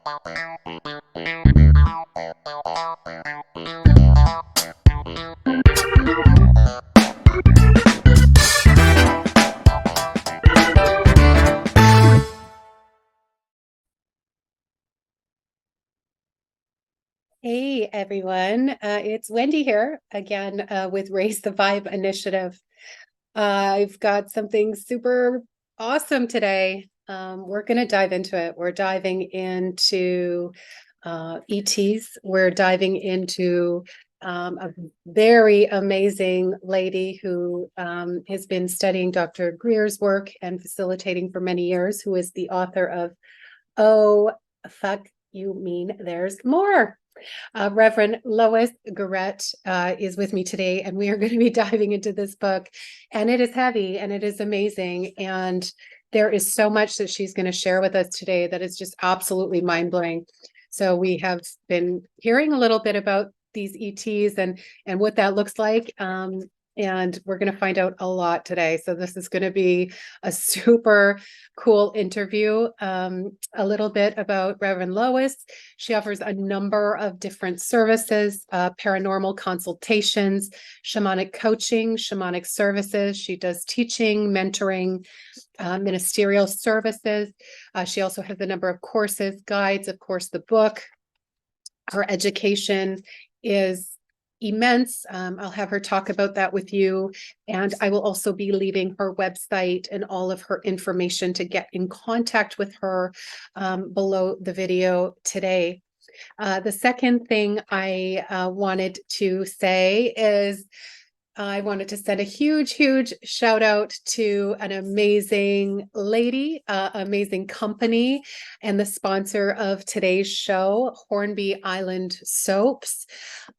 Hey everyone, it's Wendy here again with Raise the Vibe Initiative. I've got something super awesome today. We're going to dive into it. We're diving into ETs. We're diving into a very amazing lady who has been studying Dr. Greer's work and facilitating for many years, who is the author of Oh, Fuck You Mean There's More. Reverend Lois Gueret is with me today, and we are going to be diving into this book. And it is heavy and it is amazing. And there is so much that she's going to share with us today that is just absolutely mind-blowing. So we have been hearing a little bit about these ETs and what that looks like. And we're going to find out a lot today. So this is going to be a super cool interview. A little bit about Reverend Lois. She offers a number of different services, paranormal consultations, shamanic coaching, shamanic services. She does teaching, mentoring, ministerial services. She also has a number of courses, guides, of course, the book. Her education is immense. I'll have her talk about that with you. And I will also be leaving her website and all of her information to get in contact with her below the video today. The second thing I wanted to say is I wanted to send a huge shout out to an amazing lady, amazing company, and the sponsor of today's show, Hornby Island Soaps.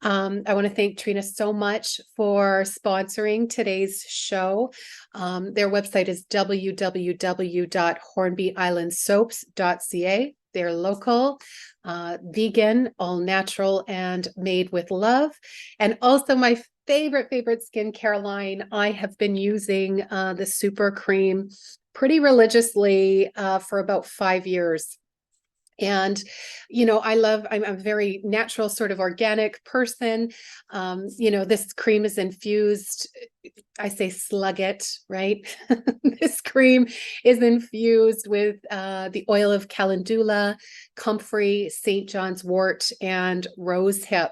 I want to thank Trina so much for sponsoring today's show. Their website is www.hornbyislandsoaps.ca. They're local, vegan, all natural, and made with love. And also my favorite skincare line. I have been using the Super Cream pretty religiously for about 5 years. And, I'm a very natural, sort of organic person. This cream is infused. I say slug it, right? This cream is infused with the oil of calendula, comfrey, St. John's wort, and rosehip.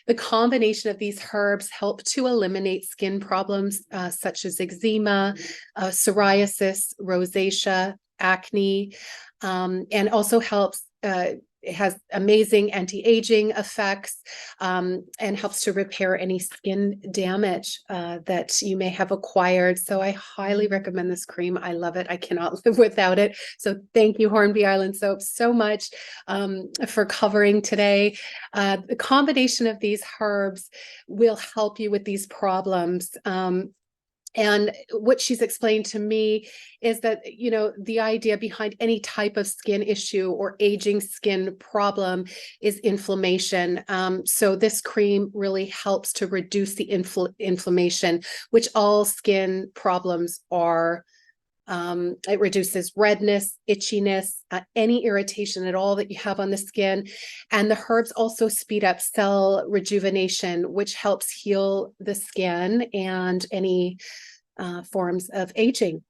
The combination of these herbs help to eliminate skin problems such as eczema, psoriasis, rosacea, acne, and also helps it has amazing anti-aging effects and helps to repair any skin damage that you may have acquired. So I highly recommend this cream. I love it. I cannot live without it. So thank you, Hornby Island Soap, so much for covering today. The combination of these herbs will help you with these problems. And what she's explained to me is that, the idea behind any type of skin issue or aging skin problem is inflammation. So this cream really helps to reduce the inflammation, which all skin problems are. It reduces redness, itchiness, any irritation at all that you have on the skin. And the herbs also speed up cell rejuvenation, which helps heal the skin and any forms of aging.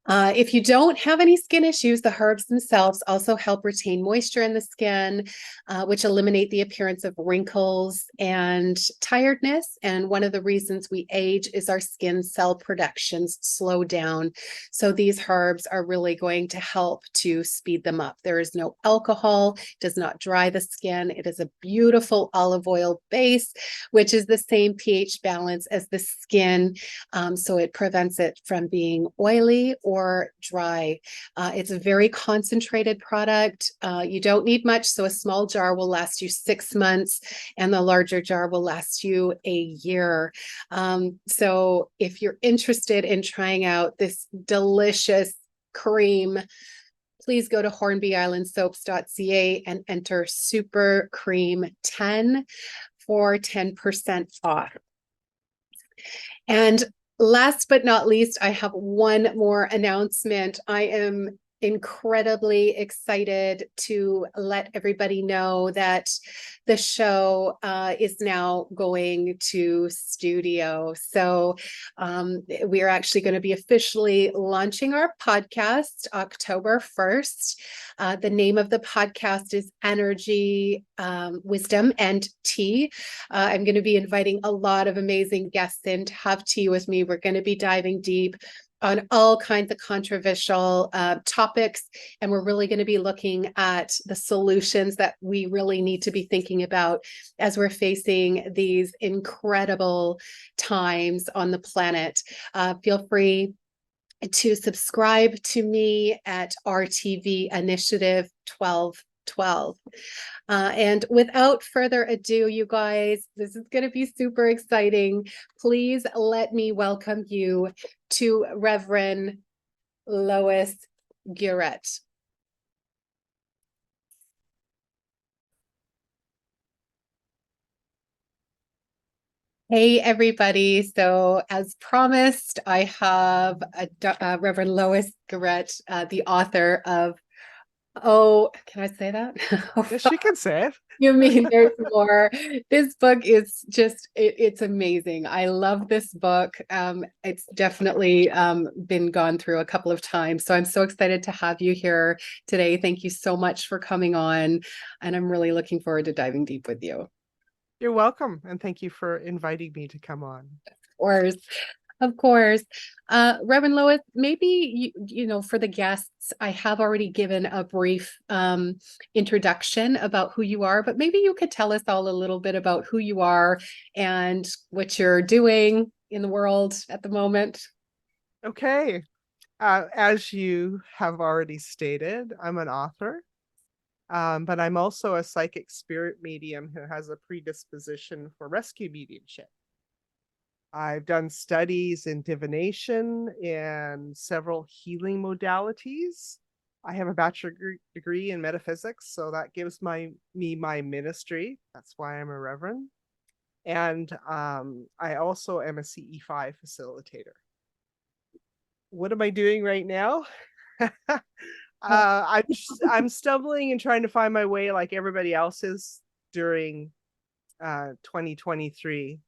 If you don't have any skin issues, the herbs themselves also help retain moisture in the skin, which eliminate the appearance of wrinkles and tiredness. And one of the reasons we age is our skin cell productions slow down. So these herbs are really going to help to speed them up. There is no alcohol, does not dry the skin. It is a beautiful olive oil base, which is the same pH balance as the skin. So it prevents it from being oily or dry. It's a very concentrated product. You don't need much, so a small jar will last you 6 months, and the larger jar will last you a year. So if you're interested in trying out this delicious cream, please go to hornbyislandsoaps.ca and enter Super Cream 10 for 10% off. And last but not least, I have one more announcement. I am incredibly excited to let everybody know that the show is now going to studio. So we are actually going to be officially launching our podcast October 1st. The name of the podcast is Energy, Wisdom, and Tea. I'm going to be inviting a lot of amazing guests in to have tea with me. We're going to be diving deep on all kinds of controversial topics. And we're really going to be looking at the solutions that we really need to be thinking about as we're facing these incredible times on the planet. Feel free to subscribe to me at RTV Initiative 1212. And without further ado, you guys, this is going to be super exciting. Please let me welcome you to Reverend Lois Gueret. Hey, everybody. So, as promised, I have Reverend Lois Gueret, the author of, oh, can I say that? Yes, she can say it. You mean there's more? This book is just it's amazing. I love this book. It's definitely been gone through a couple of times. So I'm so excited to have you here today. Thank you so much for coming on. And I'm really looking forward to diving deep with you. You're welcome, and thank you for inviting me to come on. Of course. Of course. Reverend Lois, maybe for the guests, I have already given a brief introduction about who you are, but maybe you could tell us all a little bit about who you are and what you're doing in the world at the moment. Okay. As you have already stated, I'm an author, but I'm also a psychic spirit medium who has a predisposition for rescue mediumship. I've done studies in divination and several healing modalities. I have a bachelor degree in metaphysics, so that gives me my ministry. That's why I'm a reverend. And I also am a CE5 facilitator. What am I doing right now? I'm stumbling and trying to find my way like everybody else is during 2023.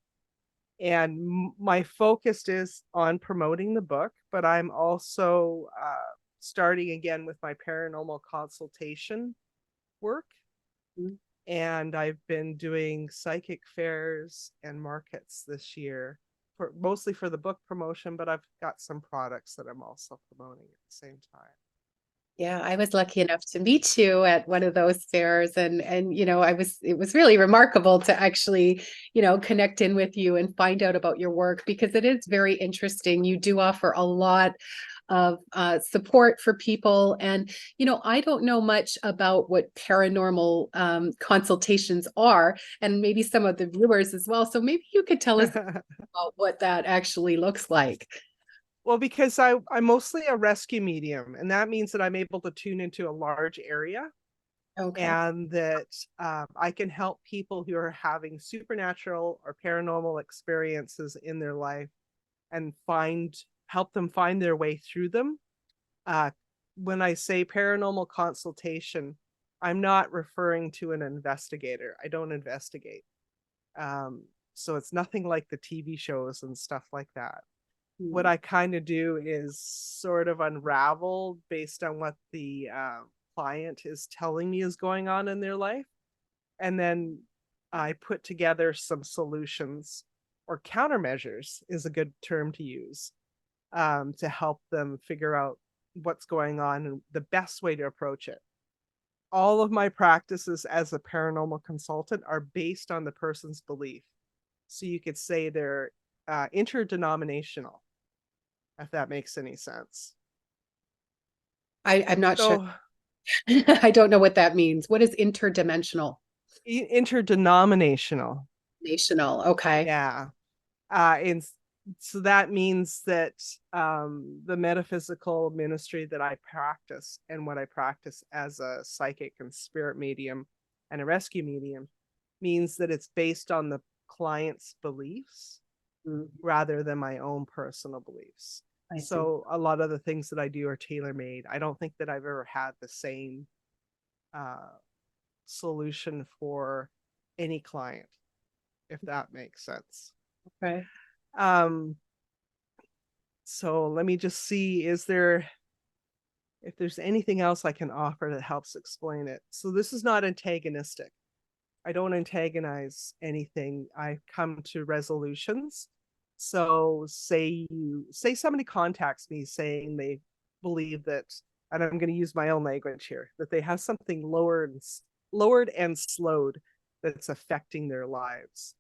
And my focus is on promoting the book, but I'm also starting again with my paranormal consultation work. Mhm. And I've been doing psychic fairs and markets this year, mostly for the book promotion, but I've got some products that I'm also promoting at the same time. Yeah, I was lucky enough to meet you at one of those fairs, and it was really remarkable to actually, connect in with you and find out about your work because it is very interesting. You do offer a lot of support for people, and I don't know much about what paranormal consultations are, and maybe some of the viewers as well. So maybe you could tell us about what that actually looks like. Well, because I'm mostly a rescue medium, and that means that I'm able to tune into a large area Okay. and that I can help people who are having supernatural or paranormal experiences in their life and help them find their way through them. Uh, when I say paranormal consultation, I'm not referring to an investigator. I don't investigate. So it's nothing like the TV shows and stuff like that. What Hmm. I kind of do is sort of unravel based on what the client is telling me is going on in their life. And then I put together some solutions or countermeasures is a good term to use to help them figure out what's going on and the best way to approach it. All of my practices as a paranormal consultant are based on the person's belief. So you could say they're interdenominational, if that makes any sense. I'm not sure. So, I don't know what that means. What is interdimensional? interdenominational, National. Okay. yeah. And so that means that the metaphysical ministry that I practice and what I practice as a psychic and spirit medium and a rescue medium means that it's based on the client's beliefs Mm. rather than my own personal beliefs. I see. So a lot of the things that I do are tailor-made. I don't think that I've ever had the same uh, solution for any client, if that makes sense. Okay. Um, so let me just see, if there's anything else I can offer that helps explain it. So this is not antagonistic. I don't antagonize anything. I come to resolutions. So say somebody contacts me saying they believe that, and I'm going to use my own language here, that they have something lowered and slowed that's affecting their lives.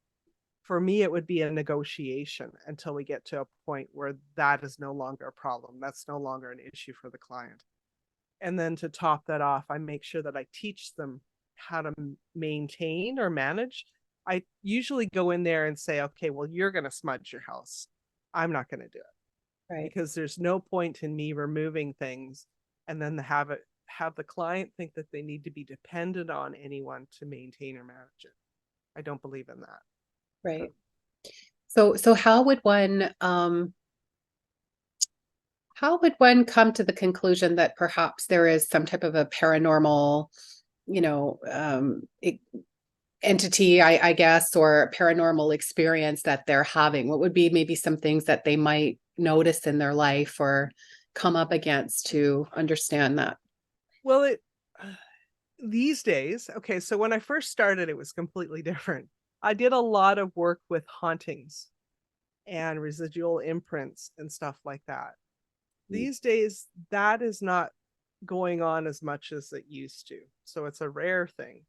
For me, it would be a negotiation until we get to a point where that is no longer a problem. That's no longer an issue for the client. And then to top that off, I make sure that I teach them how to maintain or manage. I usually go in there and say, okay, well, you're going to smudge your house. I'm not going to do it Right. because there's no point in me removing things and then have the client think that they need to be dependent on anyone to maintain or manage it. I don't believe in that. Right. So how would one come to the conclusion that perhaps there is some type of a paranormal, you know, entity, I guess, or paranormal experience that they're having? What would be maybe some things that they might notice in their life or come up against to understand that? Well, it these days, okay, so when I first started, it was completely different. I did a lot of work with hauntings and residual imprints and stuff like that. These days, that is not going on as much as it used to. So it's a rare thing.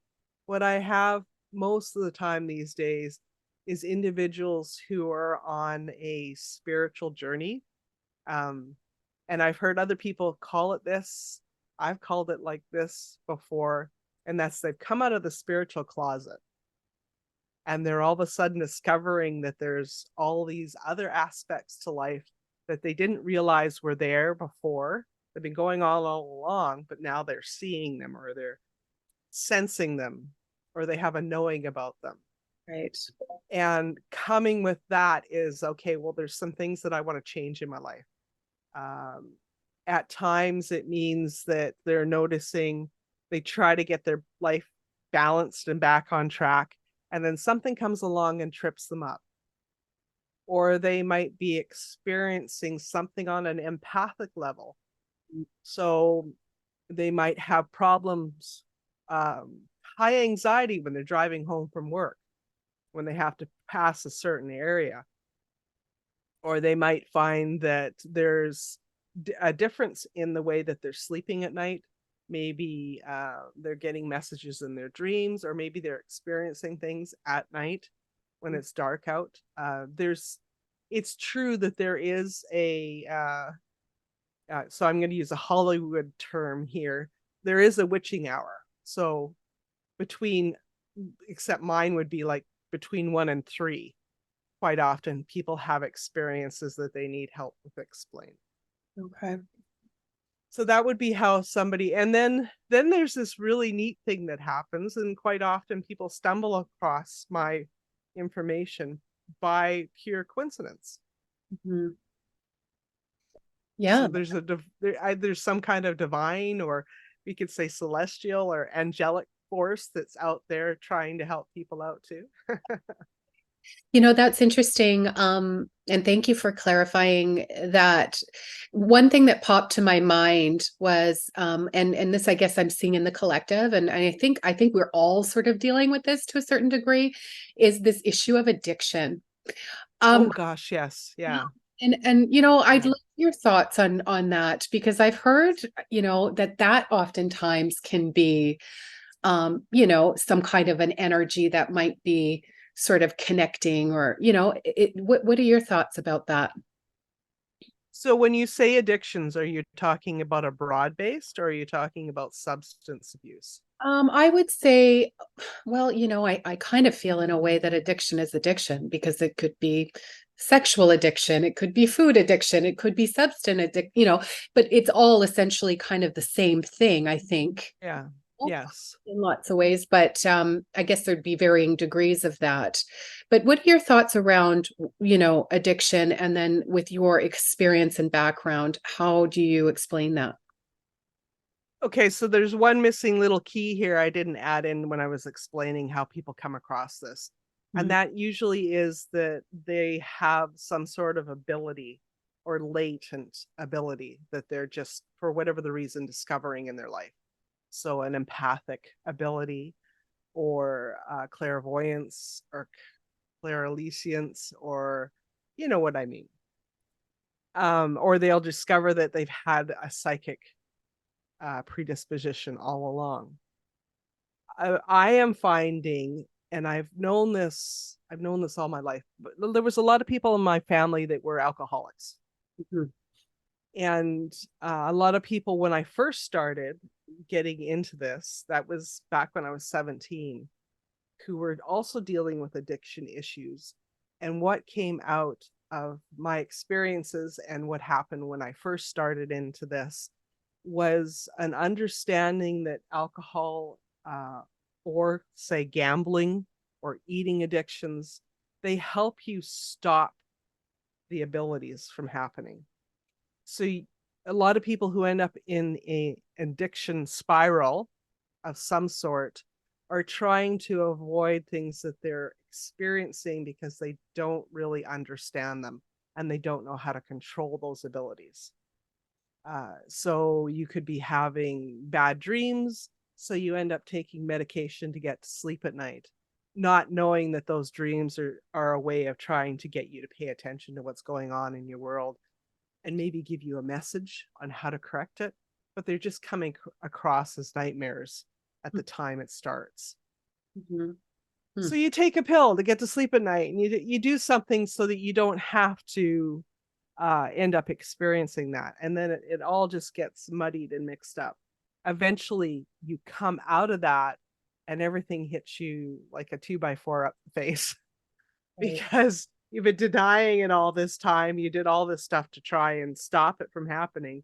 What I have most of the time these days is individuals who are on a spiritual journey. Um, and I've heard other people call it this. I've called it like this before, and that's they've come out of the spiritual closet and they're all of a sudden discovering that there's all these other aspects to life that they didn't realize were there before. They've been going all along, but now they're seeing them or they're sensing them or they have a knowing about them. Right. And coming with that is okay, well, there's some things that I want to change in my life. Um, at times, it means that they're noticing, they try to get their life balanced and back on track, and then something comes along and trips them up. Or they might be experiencing something on an empathic level. So they might have problems, high anxiety when they're driving home from work, when they have to pass a certain area. Or they might find that there's a difference in the way that they're sleeping at night. Maybe they're getting messages in their dreams, or maybe they're experiencing things at night when it's dark out. It's true that there is so I'm going to use a Hollywood term here. There is a witching hour. So except mine would be like between 1 and 3. Quite often people have experiences that they need help with explaining. Okay. So that would be how somebody, and then there's this really neat thing that happens, and quite often people stumble across my information by pure coincidence. Mm-hmm. So Yeah. there's some kind of divine, or we could say celestial or angelic force that's out there trying to help people out too. That's interesting. And thank you for clarifying that. One thing that popped to my mind was, and this I guess I'm seeing in the collective, and I think we're all sort of dealing with this to a certain degree, is this issue of addiction. Oh Um, gosh, yes, yeah, and I'd yeah. love your thoughts on that, because I've heard, that oftentimes can be some kind of an energy that might be sort of connecting, or, what are your thoughts about that? So when you say addictions, are you talking about a broad based or are you talking about substance abuse? I would say, well, I kind of feel in a way that addiction is addiction, because it could be sexual addiction, it could be food addiction, it could be substance addiction, but it's all essentially kind of the same thing, I think. Yeah. Yes. In lots of ways, but I guess there'd be varying degrees of that. But what are your thoughts around, addiction, and then with your experience and background, how do you explain that? Okay, so there's one missing little key here I didn't add in when I was explaining how people come across this. And Mhm. that usually is that they have some sort of ability or latent ability that they're just, for whatever the reason, discovering in their life. So, an empathic ability, or clairvoyance, or clairolescience, or you know what I mean. Or they'll discover that they've had a psychic predisposition all along. I am finding, and I've known this all my life, but there was a lot of people in my family that were alcoholics. Mhm. And a lot of people, when I first started getting into this, that was back when I was 17, who were also dealing with addiction issues. And what came out of my experiences and what happened when I first started into this was an understanding that alcohol, or say gambling or eating addictions, they help you stop the abilities from happening. So a lot of people who end up in a addiction spiral of some sort are trying to avoid things that they're experiencing because they don't really understand them and they don't know how to control those abilities. So you could be having bad dreams, so you end up taking medication to get to sleep at night, not knowing that those dreams are a way of trying to get you to pay attention to what's going on in your world and maybe give you a message on how to correct it, but they're just coming across as nightmares at the time it starts. Mhm. So Mhm. you take a pill to get to sleep at night, and you do something so that you don't have to end up experiencing that. And then it all just gets muddied and mixed up. Eventually, you come out of that, and everything hits you like a 2x4 up the face Right. because you've been denying it all this time. You did all this stuff to try and stop it from happening.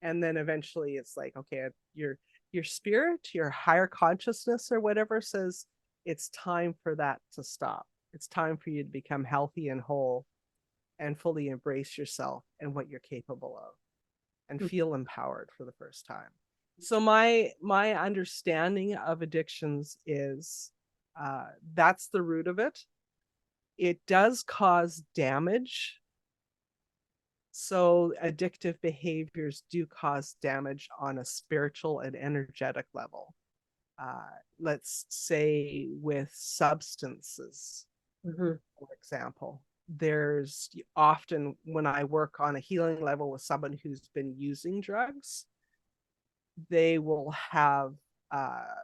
And then eventually it's like, okay, your spirit, your higher consciousness or whatever says it's time for that to stop. It's time for you to become healthy and whole and fully embrace yourself and what you're capable of and feel empowered for the first time. So my understanding of addictions is, that's the root of it. It does cause damage. So addictive behaviors do cause damage on a spiritual and energetic level. Uh, let's say with substances, Mhm. for example. There's often, when I work on a healing level with someone who's been using drugs, they will have uh,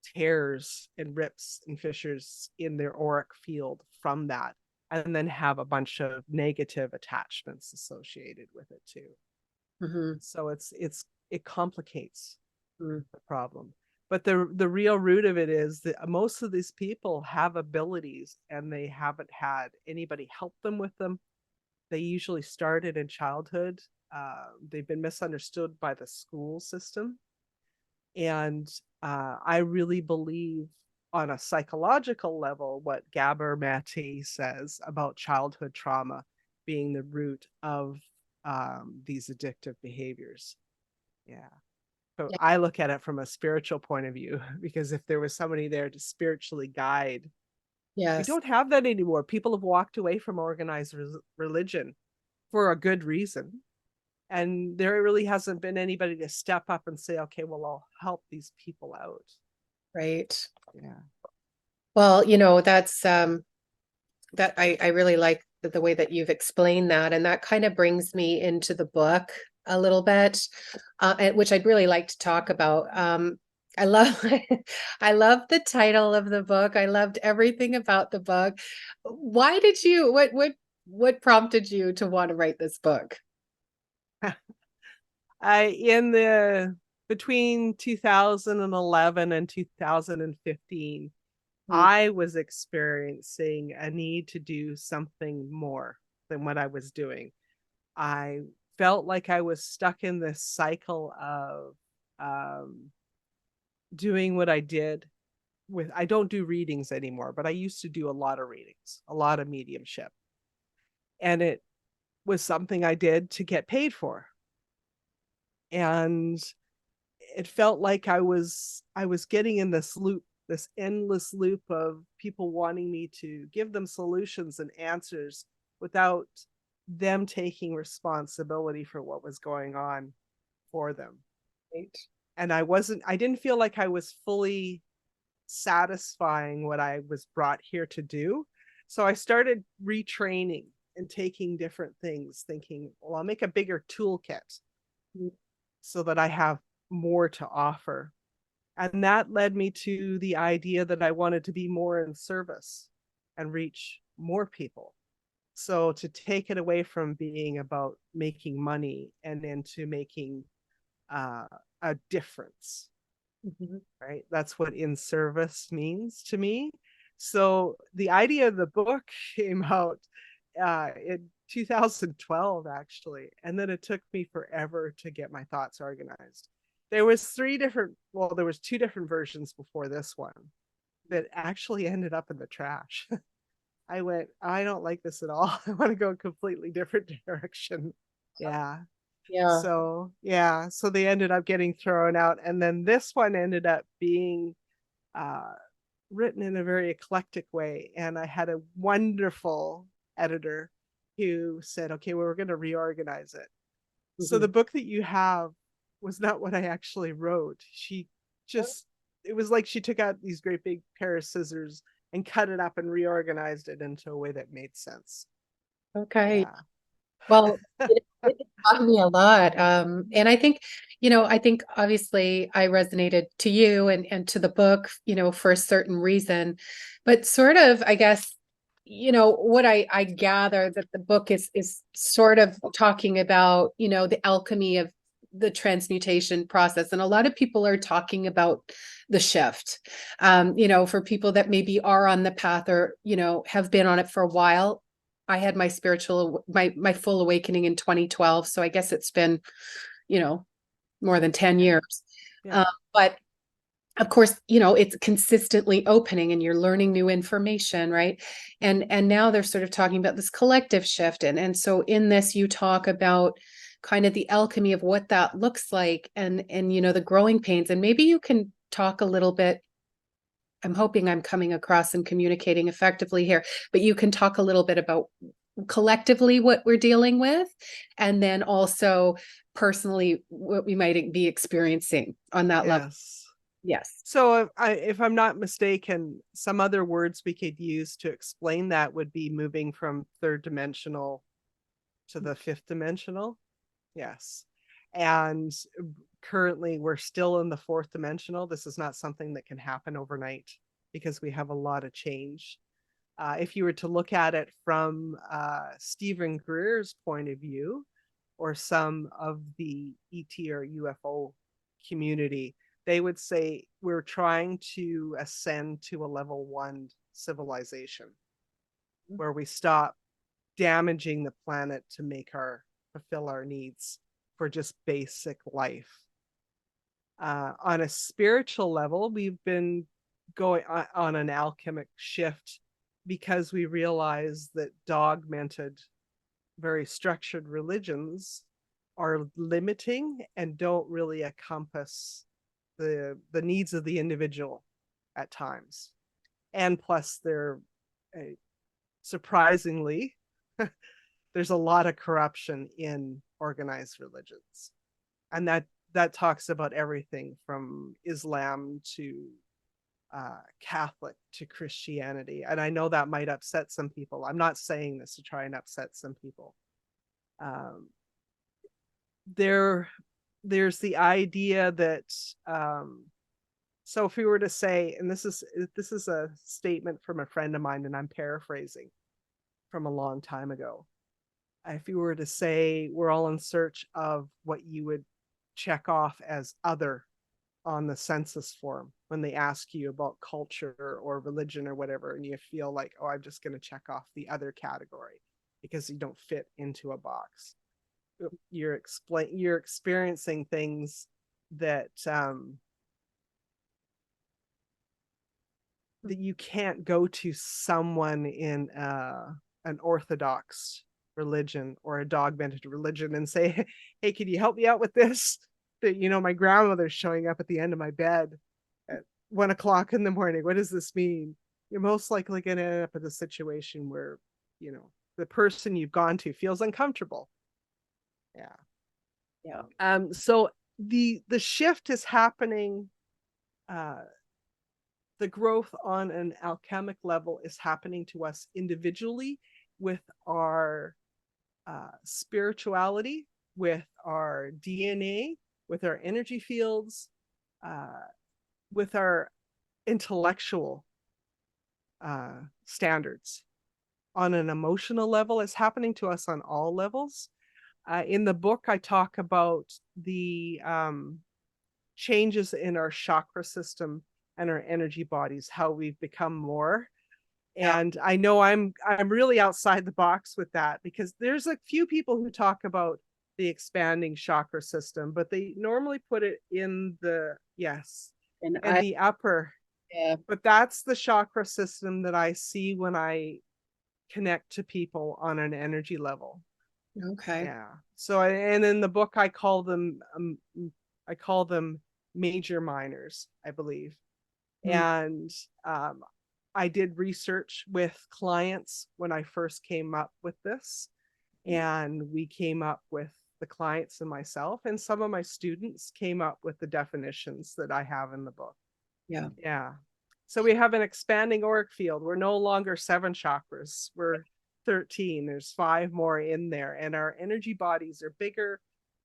tears and rips and fissures in their auric field from that, and then have a bunch of negative attachments associated with it too. Mhm. So it complicates Mhm. the problem. But the real root of it is that most of these people have abilities and they haven't had anybody help them with them. They usually started in childhood. They've been misunderstood by the school system. And I really believe on a psychological level what Gabor Mate says about childhood trauma being the root of these addictive behaviors. Yeah. So Yeah. I look at it from a spiritual point of view because if there was somebody there to spiritually guide, we Yes. don't have that anymore. People have walked away from organized religion for a good reason. And there really hasn't been anybody to step up and say, okay, well, I'll help these people out. Right. Yeah. Well, that's that I really like the way that you've explained that, and that kind of brings me into the book a little bit, which I'd really like to talk about. I love I love the title of the book. I loved everything about the book. Why did you what prompted you to want to write this book? I in the between 2011 and 2015, Mm. I was experiencing a need to do something more than what I was doing. I felt like I was stuck in this cycle of um, doing what I did with, I don't do readings anymore, but I used to do a lot of readings, a lot of mediumship. And it was something I did to get paid for. And it felt like I was getting in this loop, this endless loop of people wanting me to give them solutions and answers without them taking responsibility for what was going on for them. Right. And I didn't feel like I was fully satisfying what I was brought here to do. So I started retraining and taking different things, thinking, well, I'll make a bigger toolkit Mm. so that I have more to offer. And that led me to the idea that I wanted to be more in service and reach more people. So to take it away from being about making money and into making uh, a difference, Mhm. right? That's what in service means to me. So the idea of the book came out in 2012, actually, and then it took me forever to get my thoughts organized. There was there was two different versions before this one that actually ended up in the trash. I went, I don't like this at all. I want to go a completely different direction. Yeah. Yeah. So they ended up getting thrown out. And then this one ended up being uh, written in a very eclectic way. And I had a wonderful editor who said, okay, well, we're going to reorganize it. So the Mhm. book that you have was not what I actually wrote. She just, it was like she took out these great big pair of scissors and cut it up and reorganized it into a way that made sense. Okay. Yeah. Well, it taught me a lot. And I think, I think obviously I resonated to you and to the book, for a certain reason. But sort of, I guess, what I gather that the book is sort of talking about, the alchemy of the transmutation process. And a lot of people are talking about the shift. For people that maybe are on the path or, have been on it for a while. I had my full awakening in 2012, so I guess it's been, you know, more than 10 Yeah. years. Yeah. But of course, it's consistently opening and you're learning new information, right? And now they're sort of talking about this collective shift. And so in this, you talk about kind of the alchemy of what that looks like and the growing pains. And maybe you can talk a little bit. I'm hoping I'm coming across and communicating effectively here, but you can talk a little bit about collectively what we're dealing with, and then also personally what we might be experiencing on that level. Yes. Yes. So if I'm not mistaken, some other words we could use to explain that would be moving from third dimensional to the fifth dimensional. Yes. And currently we're still in the fourth dimensional. This is not something that can happen overnight because we have a lot of change. If you were to look at it from Stephen Greer's point of view, or some of the ET or UFO community, they would say we're trying to ascend to a level 1 civilization where we stop damaging the planet to make our fulfill our needs for just basic life. On a spiritual level, we've been going on an alchemic shift because we realize that dogmented, very structured religions are limiting and don't really encompass the needs of the individual at times. And plus, they're surprisingly, there's a lot of corruption in organized religions, and that talks about everything from Islam to Catholic to Christianity. And I know that might upset some people. I'm not saying this to try and upset some people. Um, there, there's the idea that so if we were to say, and this is a statement from a friend of mine, and I'm paraphrasing from a long time ago. If you were to say we're all in search of what you would check off as other on the census form when they ask you about culture or religion or whatever, and you feel like, oh, I'm just going to check off the other category because you don't fit into a box. You're experiencing things that that you can't go to someone in an orthodox religion or a dogmatic religion and say, hey, can you help me out with this? That, my grandmother's showing up at the end of my bed at 1 o'clock in the morning. What does this mean? You're most likely going to end up in a situation where, the person you've gone to feels uncomfortable. Yeah. Yeah. So the shift is happening. The growth on an alchemic level is happening to us individually with our spirituality, with our DNA, with our energy fields, with our intellectual standards. On an emotional level, it's happening to us on all levels. In the book, I talk about the changes in our chakra system and our energy bodies, how we've become more. Yeah. And I know I'm really outside the box with that, because there's a few people who talk about the expanding chakra system, but they normally put it in the And in the upper. yeah. But that's the chakra system that I see when I connect to people on an energy level. Okay. Yeah. So, and in the book, I call them major minors, I believe. Mm. And I did research with clients when I first came up with this, and we came up with the clients and myself, and some of my students came up with the definitions that I have in the book. Yeah. Yeah. So we have an expanding auric field. We're no longer 7 chakras. We're 13. There's 5 more in there. And our energy bodies are bigger.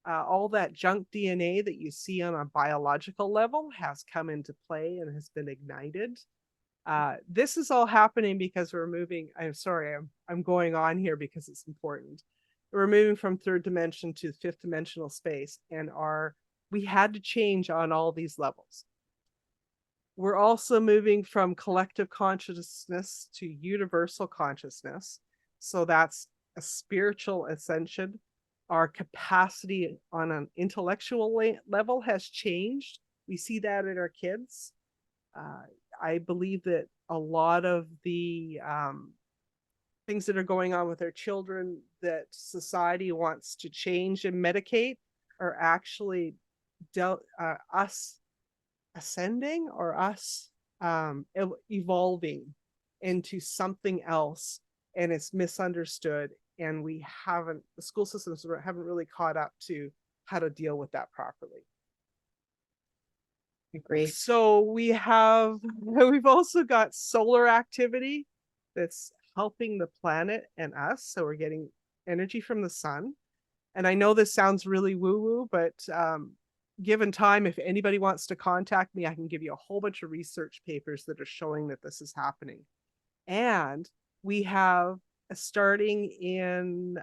All that junk DNA that you see on a biological level has come into play and has been ignited. This is all happening because we're moving. I'm sorry, I'm going on here because it's important. We're moving from 3rd dimension to 5th dimensional space, and we had to change on all these levels. We're also moving from collective consciousness to universal consciousness. So that's a spiritual ascension. Our capacity on an intellectual level has changed. We see that in our kids. I believe that a lot of the things that are going on with our children that society wants to change and medicate are actually us ascending or us evolving into something else, and it's misunderstood, and the school systems haven't really caught up to how to deal with that properly. Agree. So we've also got solar activity that's helping the planet and us, so we're getting energy from the sun. And I know this sounds really woo-woo, but given time, if anybody wants to contact me, I can give you a whole bunch of research papers that are showing that this is happening. And we have, starting in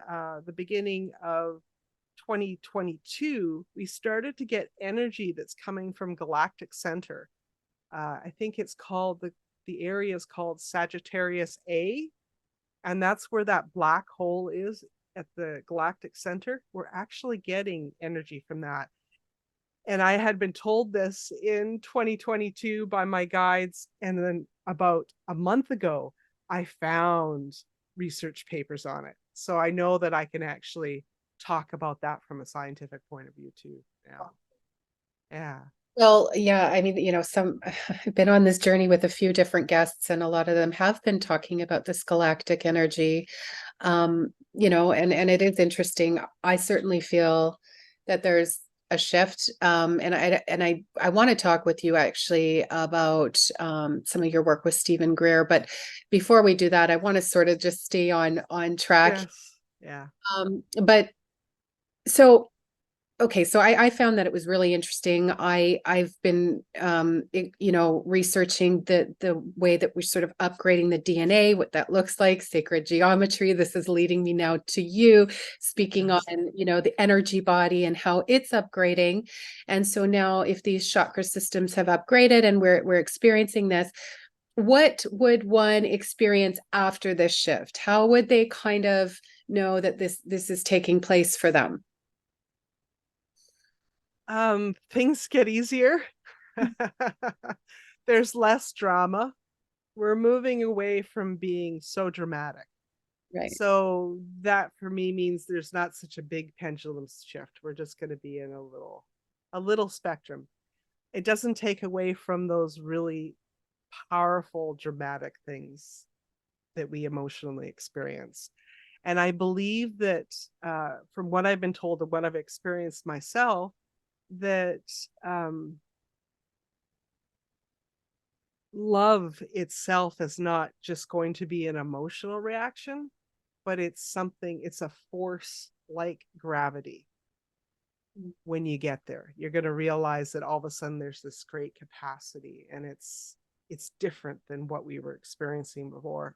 the beginning of 2022, we started to get energy that's coming from galactic center. I think it's called, the area is called Sagittarius A, and that's where that black hole is at the galactic center. We're actually getting energy from that. And I had been told this in 2022 by my guides. And then about a month ago, I found research papers on it. So I know that I can actually talk about that from a scientific point of view too now. Yeah. Well, yeah, I mean, I've been on this journey with a few different guests, and a lot of them have been talking about this galactic energy. And it is interesting. I certainly feel that there's a shift. And I want to talk with you actually about some of your work with Stephen Greer. But before we do that, I want to sort of just stay on track. Yes. Yeah. But so okay, so I found that it was really interesting. I've been researching the way that we're sort of upgrading the DNA, what that looks like, sacred geometry. This is leading me now to you speaking Yes. on, the energy body and how it's upgrading. And so now if these chakra systems have upgraded and we're experiencing this, what would one experience after this shift? How would they kind of know that this is taking place for them? Things get easier. There's less drama. we're moving away from being so dramatic. Right. So that for me means there's not such a big pendulum shift. We're just going to be in a little spectrum. It doesn't take away from those really powerful, dramatic things that we emotionally experience. And I believe that from what I've been told and what I've experienced myself, that love itself is not just going to be an emotional reaction, but it's a force like gravity. When you get there, you're going to realize that all of a sudden there's this great capacity, and it's different than what we were experiencing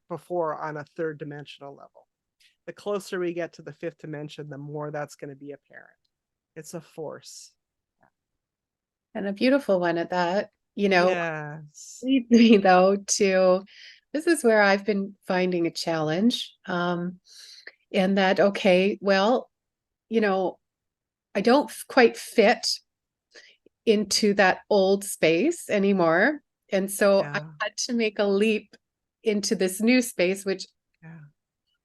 before on a third dimensional level. The closer we get to the fifth dimension, the more that's going to be apparent. It's a force. And a beautiful one at that, Yes. leads me though to this is where I've been finding a challenge. And that, okay, well, you know, I don't quite fit into that old space anymore. And so I Yeah. had to make a leap into this new space, which Yeah.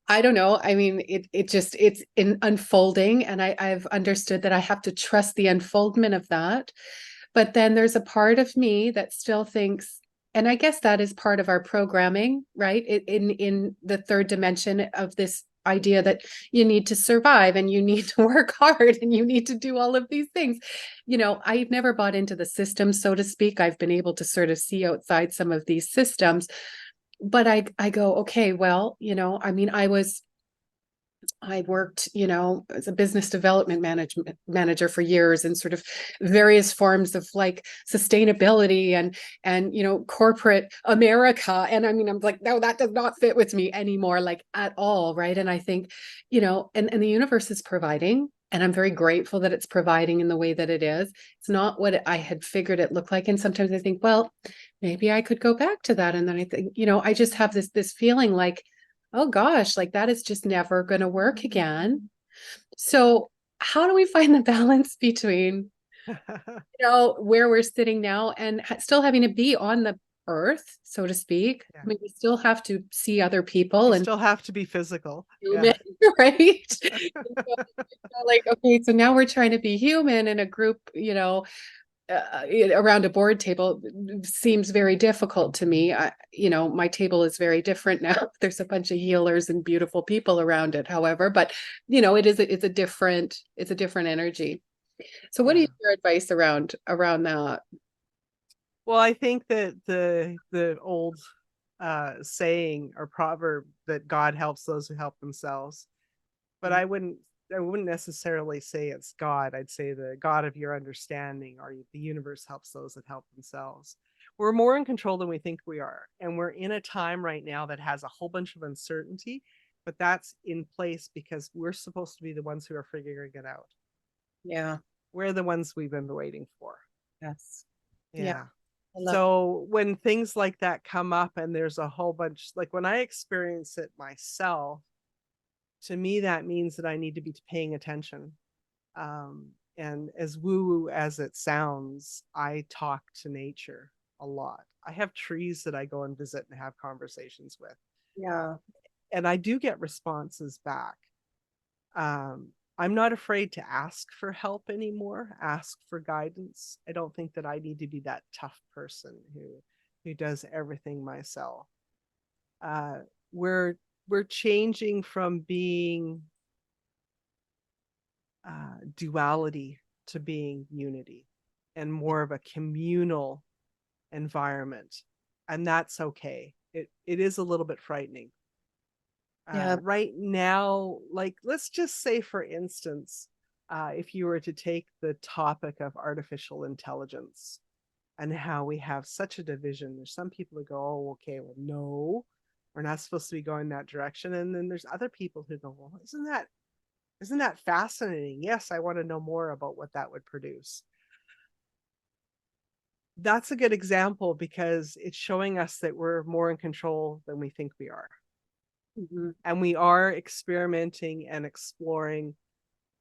I don't know. I mean, it's in unfolding, and I've understood that I have to trust the unfoldment of that. But then there's a part of me that still thinks, and I guess that is part of our programming, right? In the third dimension of this idea that you need to survive and you need to work hard and you need to do all of these things. I've never bought into the system, so to speak. I've been able to sort of see outside some of these systems, but I go, okay, well, I mean, I worked, as a business development management manager for years in sort of various forms of like sustainability and corporate America. And I mean, I'm like, no, that does not fit with me anymore, like at all. Right. And I think, and the universe is providing. And I'm very grateful that it's providing in the way that it is. It's not what I had figured it looked like. And sometimes I think, well, maybe I could go back to that. And then I think, I just have this feeling like, oh gosh, like that is just never going to work again. So, how do we find the balance between, where we're sitting now and still having to be on the earth, so to speak? Yeah. I mean, we still have to see other people You and still have to be physical. Yeah. human, right? Like, okay, so now we're trying to be human in a group, around a board table seems very difficult to me. My table is very different now. There's a bunch of healers and beautiful people around it, however, but it's a different energy. So what Yeah. is your advice around that? Well, I think that the old saying or proverb that God helps those who help themselves, but I wouldn't necessarily say it's God. I'd say the God of your understanding, or the universe helps those that help themselves. We're more in control than we think we are, and we're in a time right now that has a whole bunch of uncertainty, but that's in place because we're supposed to be the ones who are figuring it out. Yeah. We're the ones we've been waiting for. Yes. Yeah. Yeah. I love. So when things like that come up and there's a whole bunch, like when I experience it myself, to me, that means that I need to be paying attention. And as woo woo as it sounds, I talk to nature a lot. I have trees that I go and visit and have conversations with, Yeah. and I do get responses back. Um, I'm not afraid to ask for help anymore, ask for guidance. I don't think that I need to be that tough person who does everything myself. Uh, we're we're changing from being duality to being unity and more of a communal environment, and that's okay. It is a little bit frightening Yeah. right now. Like, let's just say, for instance, if you were to take the topic of artificial intelligence and how we have such a division, there's some people who go, oh, okay, well, no, we're not supposed to be going that direction. And then there's other people who go, well, isn't that fascinating? Yes, I want to know more about what that would produce. That's a good example because it's showing us that we're more in control than we think we are. Mhm. And we are experimenting and exploring.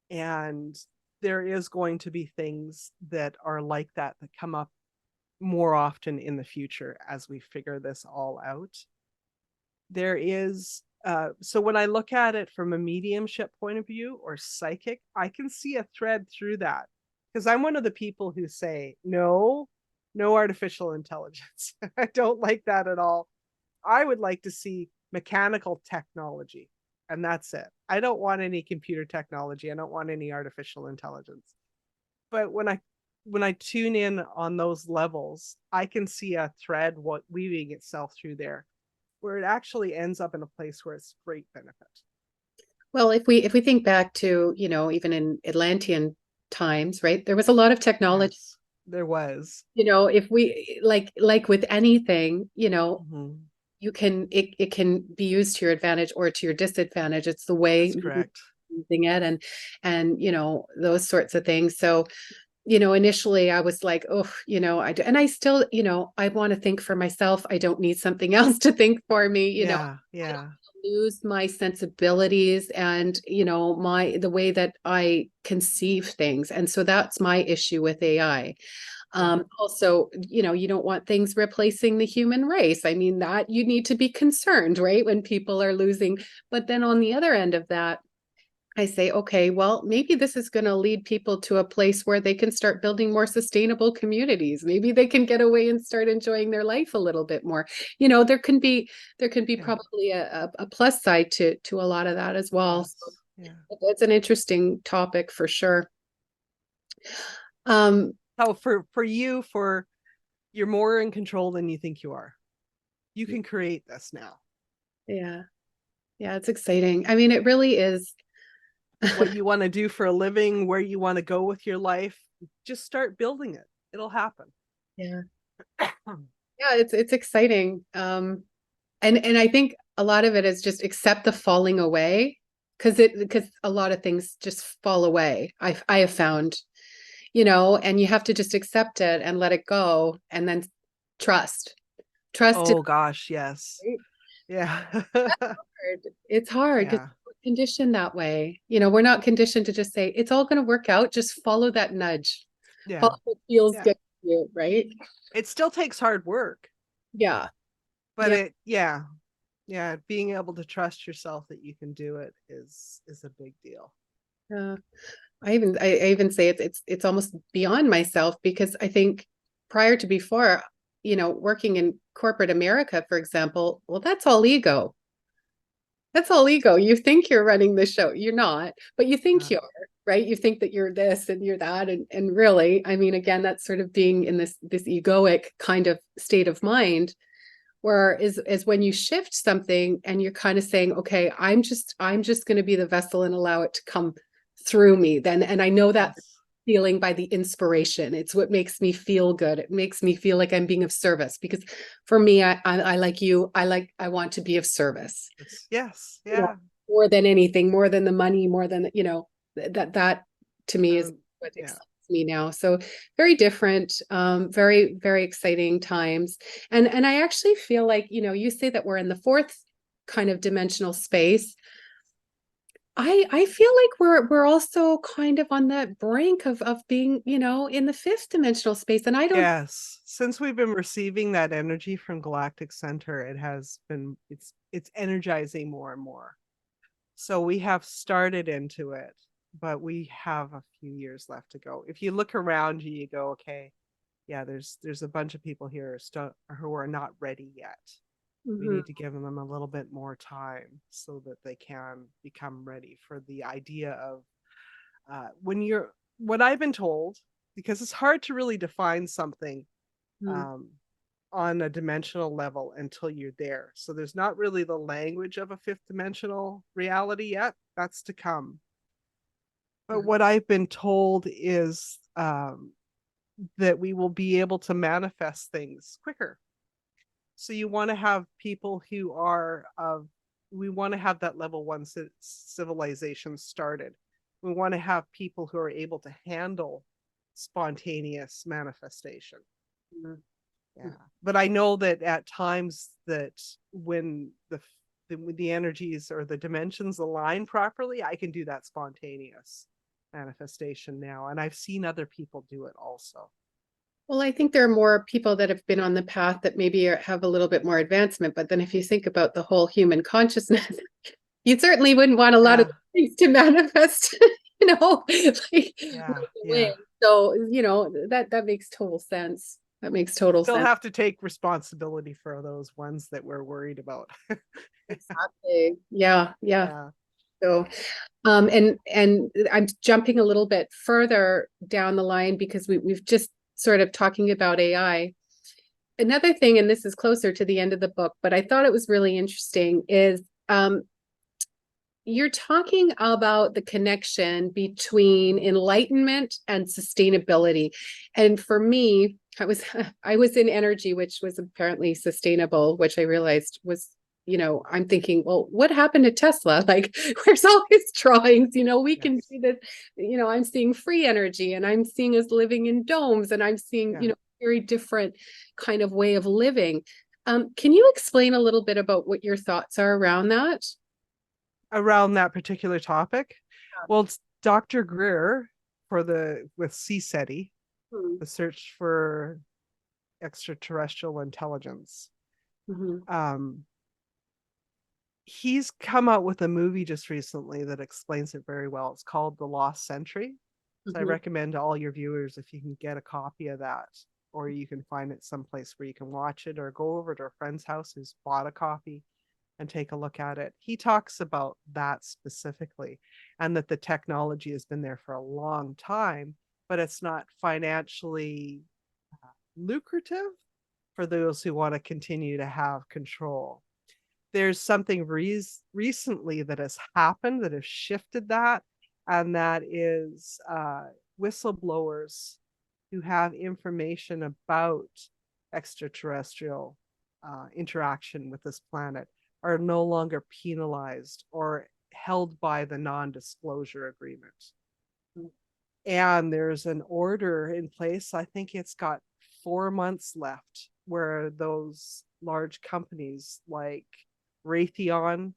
And there is going to be things that are like that come up more often in the future as we figure this all out. There is so when I look at it from a mediumship point of view or psychic, I can see a thread through that, because I'm one of the people who say no, no artificial intelligence. I don't like that at all. I would like to see mechanical technology, and that's it. I don't want any computer technology. I don't want any artificial intelligence. But when I tune in on those levels, I can see a thread what weaving itself through there, where it actually ends up in a place where it's great benefit. Well, if we think back to, even in Atlantean times, right? There was a lot of technology. Yes, there was. If we like with anything, Mhm. it can be used to your advantage or to your disadvantage. It's the way That's you're correct. using it, and those sorts of things. So, initially I was like, oh, and I still, I want to think for myself. I don't need something else to think for me. Yeah, I don't yeah. lose my sensibilities and, the way that I conceive things. And so that's my issue with AI. Yeah. Also, you don't want things replacing the human race. I mean, that you need to be concerned, right? When people are losing. But then on the other end of that, I say, okay, well, maybe this is going to lead people to a place where they can start building more sustainable communities. Maybe they can get away and start enjoying their life a little bit more. There can be Yeah. probably a plus side to a lot of that as well. So Yes. Yeah. it's an interesting topic for sure. Um, So for you, for you're more in control than you think you are. You can create this now. yeah, yeah, it's exciting. I mean, it really is. What you want to do for a living, where you want to go with your life, just start building it. It'll happen. Yeah, yeah, it's exciting. And I think a lot of it is just accept the falling away, because a lot of things just fall away. I have found, and you have to just accept it and let it go, and then trust. Trust it. Oh gosh, yes. Yeah. It's hard because Yeah. we're conditioned that way. We're not conditioned to just say it's all going to work out. Just follow that nudge. Yeah. Follow what feels Yeah. good to you, right? It still takes hard work, Yeah. but Yeah. yeah. Yeah, being able to trust yourself that you can do it is a big deal. Yeah. I even say it's almost beyond myself, because I think prior to before, working in corporate America, for example, well, that's all ego. That's all ego. You think you're running the show. You're not, but you think Uh, you're, right? You think that you're this and you're that. And really, I mean, again, that's sort of being in this egoic kind of state of mind, where is when you shift something and you're kind of saying, okay, I'm just going to be the vessel and allow it to come through me then. And I know that yes. feeling by the inspiration. It's what makes me feel good. It makes me feel like I'm being of service, because for me, I like you. I want to be of service, Yes. you know, Yeah. more than anything, more than the money, more than, that to me is Um, what yeah. excites me now. So very different, very, very exciting times. And I actually feel like, you say that we're in the fourth kind of dimensional space. I feel like we're also kind of on that brink of being, in the fifth dimensional space. And I don't. Yes. Since we've been receiving that energy from Galactic Center, it's energizing more and more. So we have started into it, but we have a few years left to go. If you look around you, you go, okay, yeah, there's a bunch of people here who are not ready yet. We Mhm. need to give them a little bit more time so that they can become ready for the idea of when you're what I've been told, because it's hard to really define something Mhm. um, on a dimensional level until you're there. So there's not really the language of a fifth dimensional reality yet. That's to come. But what I've been told is that we will be able to manifest things quicker. So you want to have people who are of, we want to have that level one civilization started. We want to have people who are able to handle spontaneous manifestation. Mhm. Yeah. But I know that at times that when the energies or the dimensions align properly, I can do that spontaneous manifestation now. And I've seen other people do it also. Well, I think there are more people that have been on the path that maybe have a little bit more advancement. But then if you think about the whole human consciousness, you certainly wouldn't want a lot of Yeah, things to manifest, like yeah, right yeah. away. So, that makes total sense. That makes total Still sense. have to take responsibility for those ones that we're worried about. Exactly. Yeah, yeah. Yeah. So, and I'm jumping a little bit further down the line because we've just sort of talking about AI. Another thing, and this is closer to the end of the book, but I thought it was really interesting, is you're talking about the connection between enlightenment and sustainability. And for me, I was in energy, which was apparently sustainable, which I realized was, I'm thinking, well, what happened to Tesla? Like, where's all his drawings? We can Yes. do this. I'm seeing free energy and I'm seeing us living in domes and I'm seeing, Yeah. very different kind of way of living. Can you explain a little bit about what your thoughts are around that? Around that particular topic. Well, it's Dr. Greer for the with CSETI, Hmm. the search for extraterrestrial intelligence. Mhm. Um, he's come out with a movie just recently that explains it very well. It's called The Lost Century. So I Mhm. recommend to all your viewers if you can get a copy of that, or you can find it someplace where you can watch it, or go over to a friend's house who's bought a copy and take a look at it. He talks about that specifically, and that the technology has been there for a long time, but it's not financially lucrative for those who want to continue to have control. There's something recently that has happened that has shifted that, and that is whistleblowers who have information about extraterrestrial interaction with this planet are no longer penalized or held by the non-disclosure agreement. And there's an order in place. I think it's got 4 months left where those large companies like Raytheon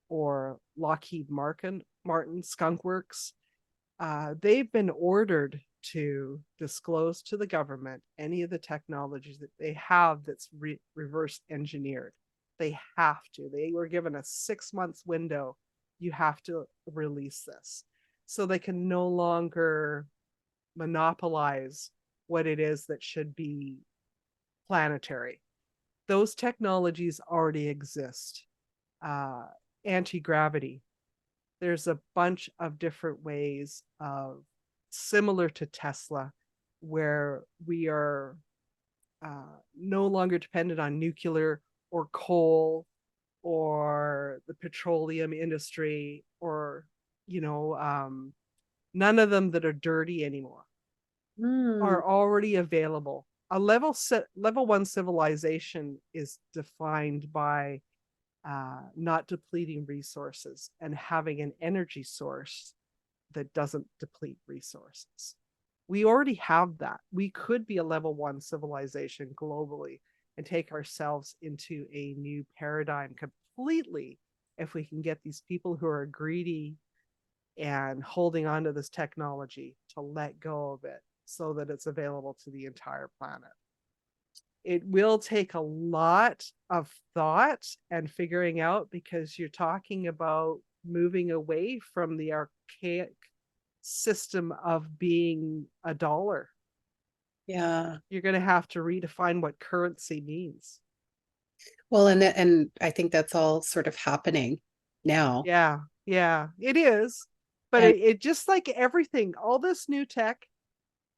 or Lockheed Martin Skunk Works, they've been ordered to disclose to the government any of the technologies that they have that's reverse engineered. They have to. They were given a 6 months window. You have to release this. So they can no longer monopolize what it is that should be planetary. Those technologies already exist. Uh, Anti gravity. There's a bunch of different ways of similar to Tesla, where we are no longer dependent on nuclear or coal or the petroleum industry, or none of them that are dirty anymore Mm. are already available. A level one civilization is defined by not depleting resources and having an energy source that doesn't deplete resources. We already have that. We could be a level one civilization globally and take ourselves into a new paradigm completely if we can get these people who are greedy and holding on to this technology to let go of it so that it's available to the entire planet. It will take a lot of thought and figuring out, because you're talking about moving away from the archaic system of being a dollar. Yeah. You're going to have to redefine what currency means. Well, and I think that's all sort of happening now. Yeah, yeah, it is. But And it just like everything, all this new tech,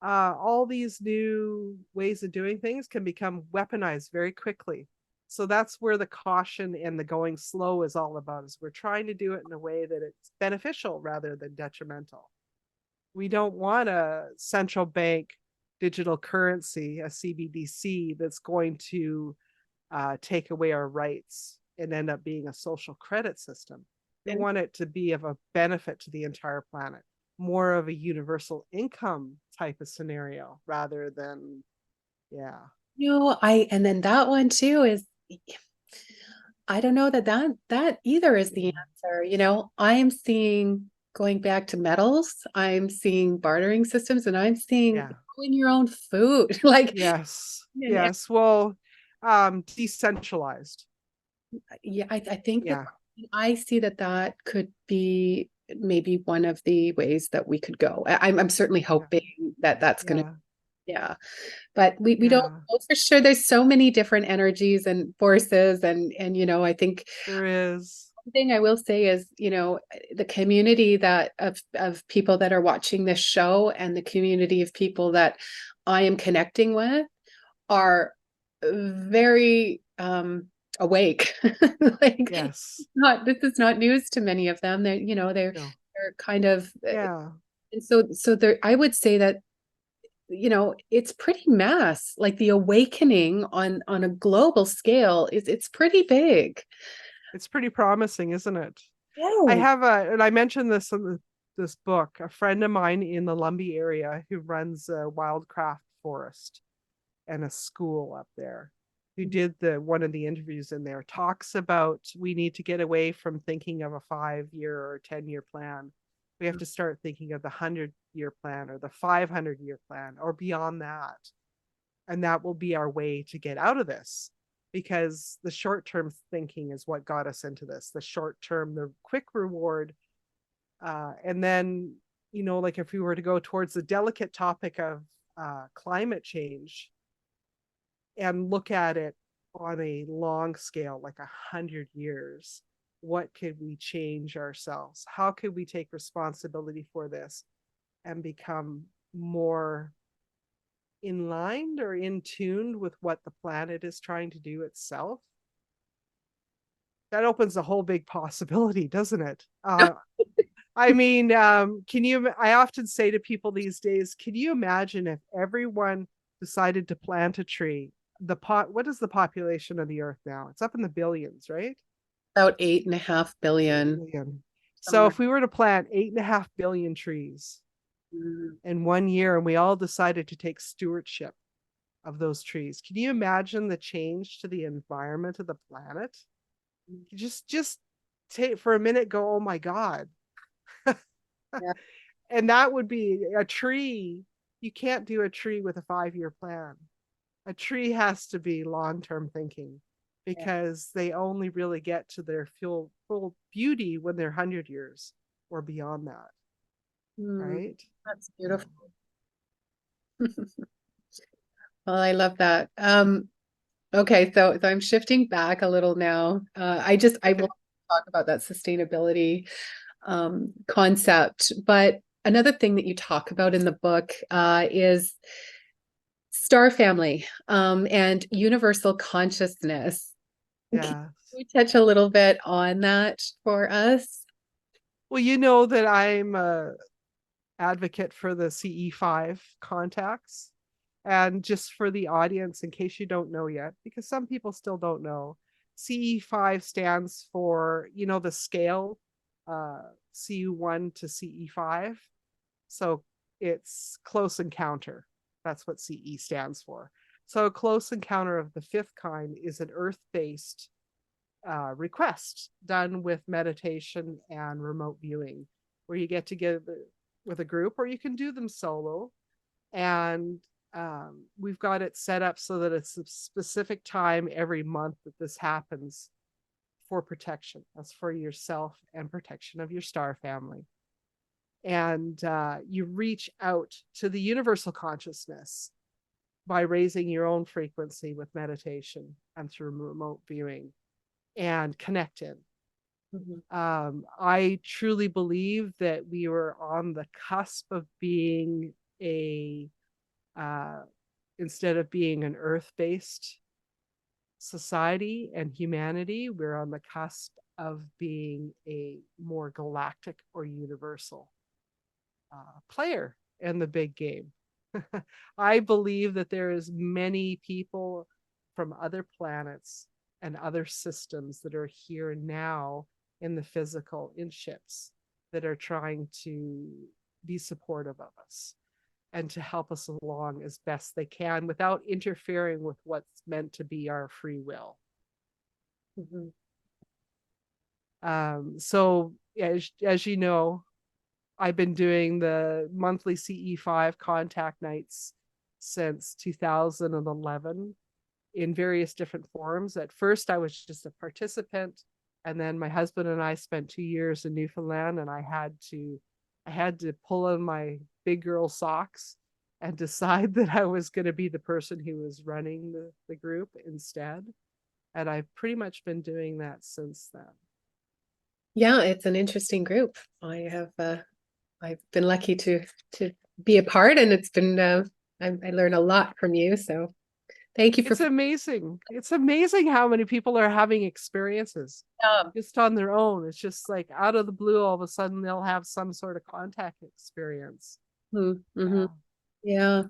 all these new ways of doing things can become weaponized very quickly. So that's where the caution and the going slow is all about. Is we're trying to do it in a way that it's beneficial rather than detrimental. We don't want a central bank digital currency, a CBDC, that's going to take away our rights and end up being a social credit system. We and want it to be of a benefit to the entire planet, more of a universal income type of scenario rather than, yeah. and then that one too is, I don't know that either is the answer. I am seeing, going back to metals, I'm seeing bartering systems and I'm seeing Yeah. growing your own food. Like, Yes. and Yes. Well, decentralized. yeah, I think that Yeah. I see that that could be maybe one of the ways that we could go. I'm certainly Yeah. hoping that that's going to, Yeah. yeah. But we don't Yeah. know for sure. There's so many different energies and forces, and I think There is. one thing I will say is, the community that of people that are watching this show and the community of people that I am connecting with are very awake. Like, Yes. not this is not news to many of them. No. They're kind of Yeah. and so there I would say that it's pretty mass, like the awakening on a global scale is it's pretty big. It's pretty promising, isn't it? I Yeah. have and I mentioned this in this book, a friend of mine in the Lumby area who runs a wildcraft forest and a school up there, who did one of the interviews in there, talks about we need to get away from thinking of a 5-year or 10-year plan. We have to start thinking of the 100-year plan or the 500-year plan or beyond that. And that will be our way to get out of this, because the short term thinking is what got us into this, the short term, the quick reward. And then, like if we were to go towards the delicate topic of climate change and look at it on a long scale, like 100 years, what could we change ourselves? How could we take responsibility for this and become more in line or in tune with what the planet is trying to do itself? That opens a whole big possibility, doesn't it? I mean, I often say to people these days, can you imagine if everyone decided to plant a tree? What is the population of the earth now? It's up in the billions, right? About 8.5 billion Billion. So somewhere. if we were to plant 8.5 billion trees Mm, in one year and we all decided to take stewardship of those trees, can you imagine the change to the environment of the planet? Just take for a minute, go, oh my God. yeah. And that would be a tree. You can't do a tree with a 5-year plan. A tree has to be long-term thinking, Yeah. because they only really get to their full beauty when they're 100 years or beyond that, Mm, right? that's Yeah. beautiful. Well, I love that. Okay, so I'm shifting back a little now. I Okay. want to talk about that sustainability concept, but another thing that you talk about in the book is star family and universal consciousness. Can Yeah. you touch a little bit on that for us? Well, you know that I'm a advocate for the CE5 contacts. And just for the audience, in case you don't know yet, because some people still don't know, CE5 stands for, the scale, uh, CU1 to CE5. So it's close encounter. That's what CE stands for. So a close encounter of the fifth kind is an earth-based request done with meditation and remote viewing, where you get together with a group, or you can do them solo. And we've got it set up so that it's a specific time every month that this happens, for protection. That's for yourself and protection of your star family. And you reach out to the universal consciousness by raising your own frequency with meditation and through remote viewing and connect in. Mhm. I truly believe that we were on the cusp of being a, uh, instead of being an earth based society and humanity, we're on the cusp of being a more galactic or universal player in the big game. I believe that there is many people from other planets and other systems that are here now in the physical, in ships, that are trying to be supportive of us and to help us along as best they can without interfering with what's meant to be our free will. Mhm. So as you know, I've been doing the monthly CE5 contact nights since 2011 in various different forms. At first, I was just a participant, and then my husband and I spent 2 years in Newfoundland, and I had to pull on my big girl socks and decide that I was going to be the person who was running the group instead. And I've pretty much been doing that since then. Yeah, it's an interesting group. I've been lucky to be a part, and it's been I learn a lot from you. So thank you for It's amazing. It's amazing how many people are having experiences just on their own. It's just like out of the blue, all of a sudden they'll have some sort of contact experience. Mm-hmm. Yeah. Yeah.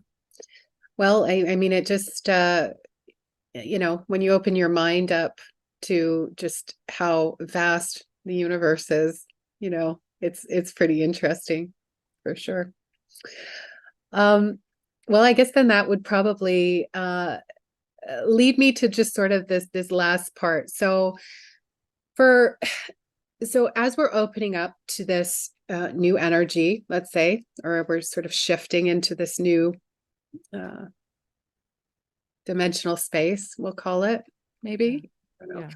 Well, I mean, it just when you open your mind up to just how vast the universe is, it's pretty interesting for sure. Um, well, I guess then that would probably lead me to just sort of this last part. For so as we're opening up to this new energy, let's say, or we're sort of shifting into this new uh, dimensional space, we'll call it, maybe. I don't know. Yes.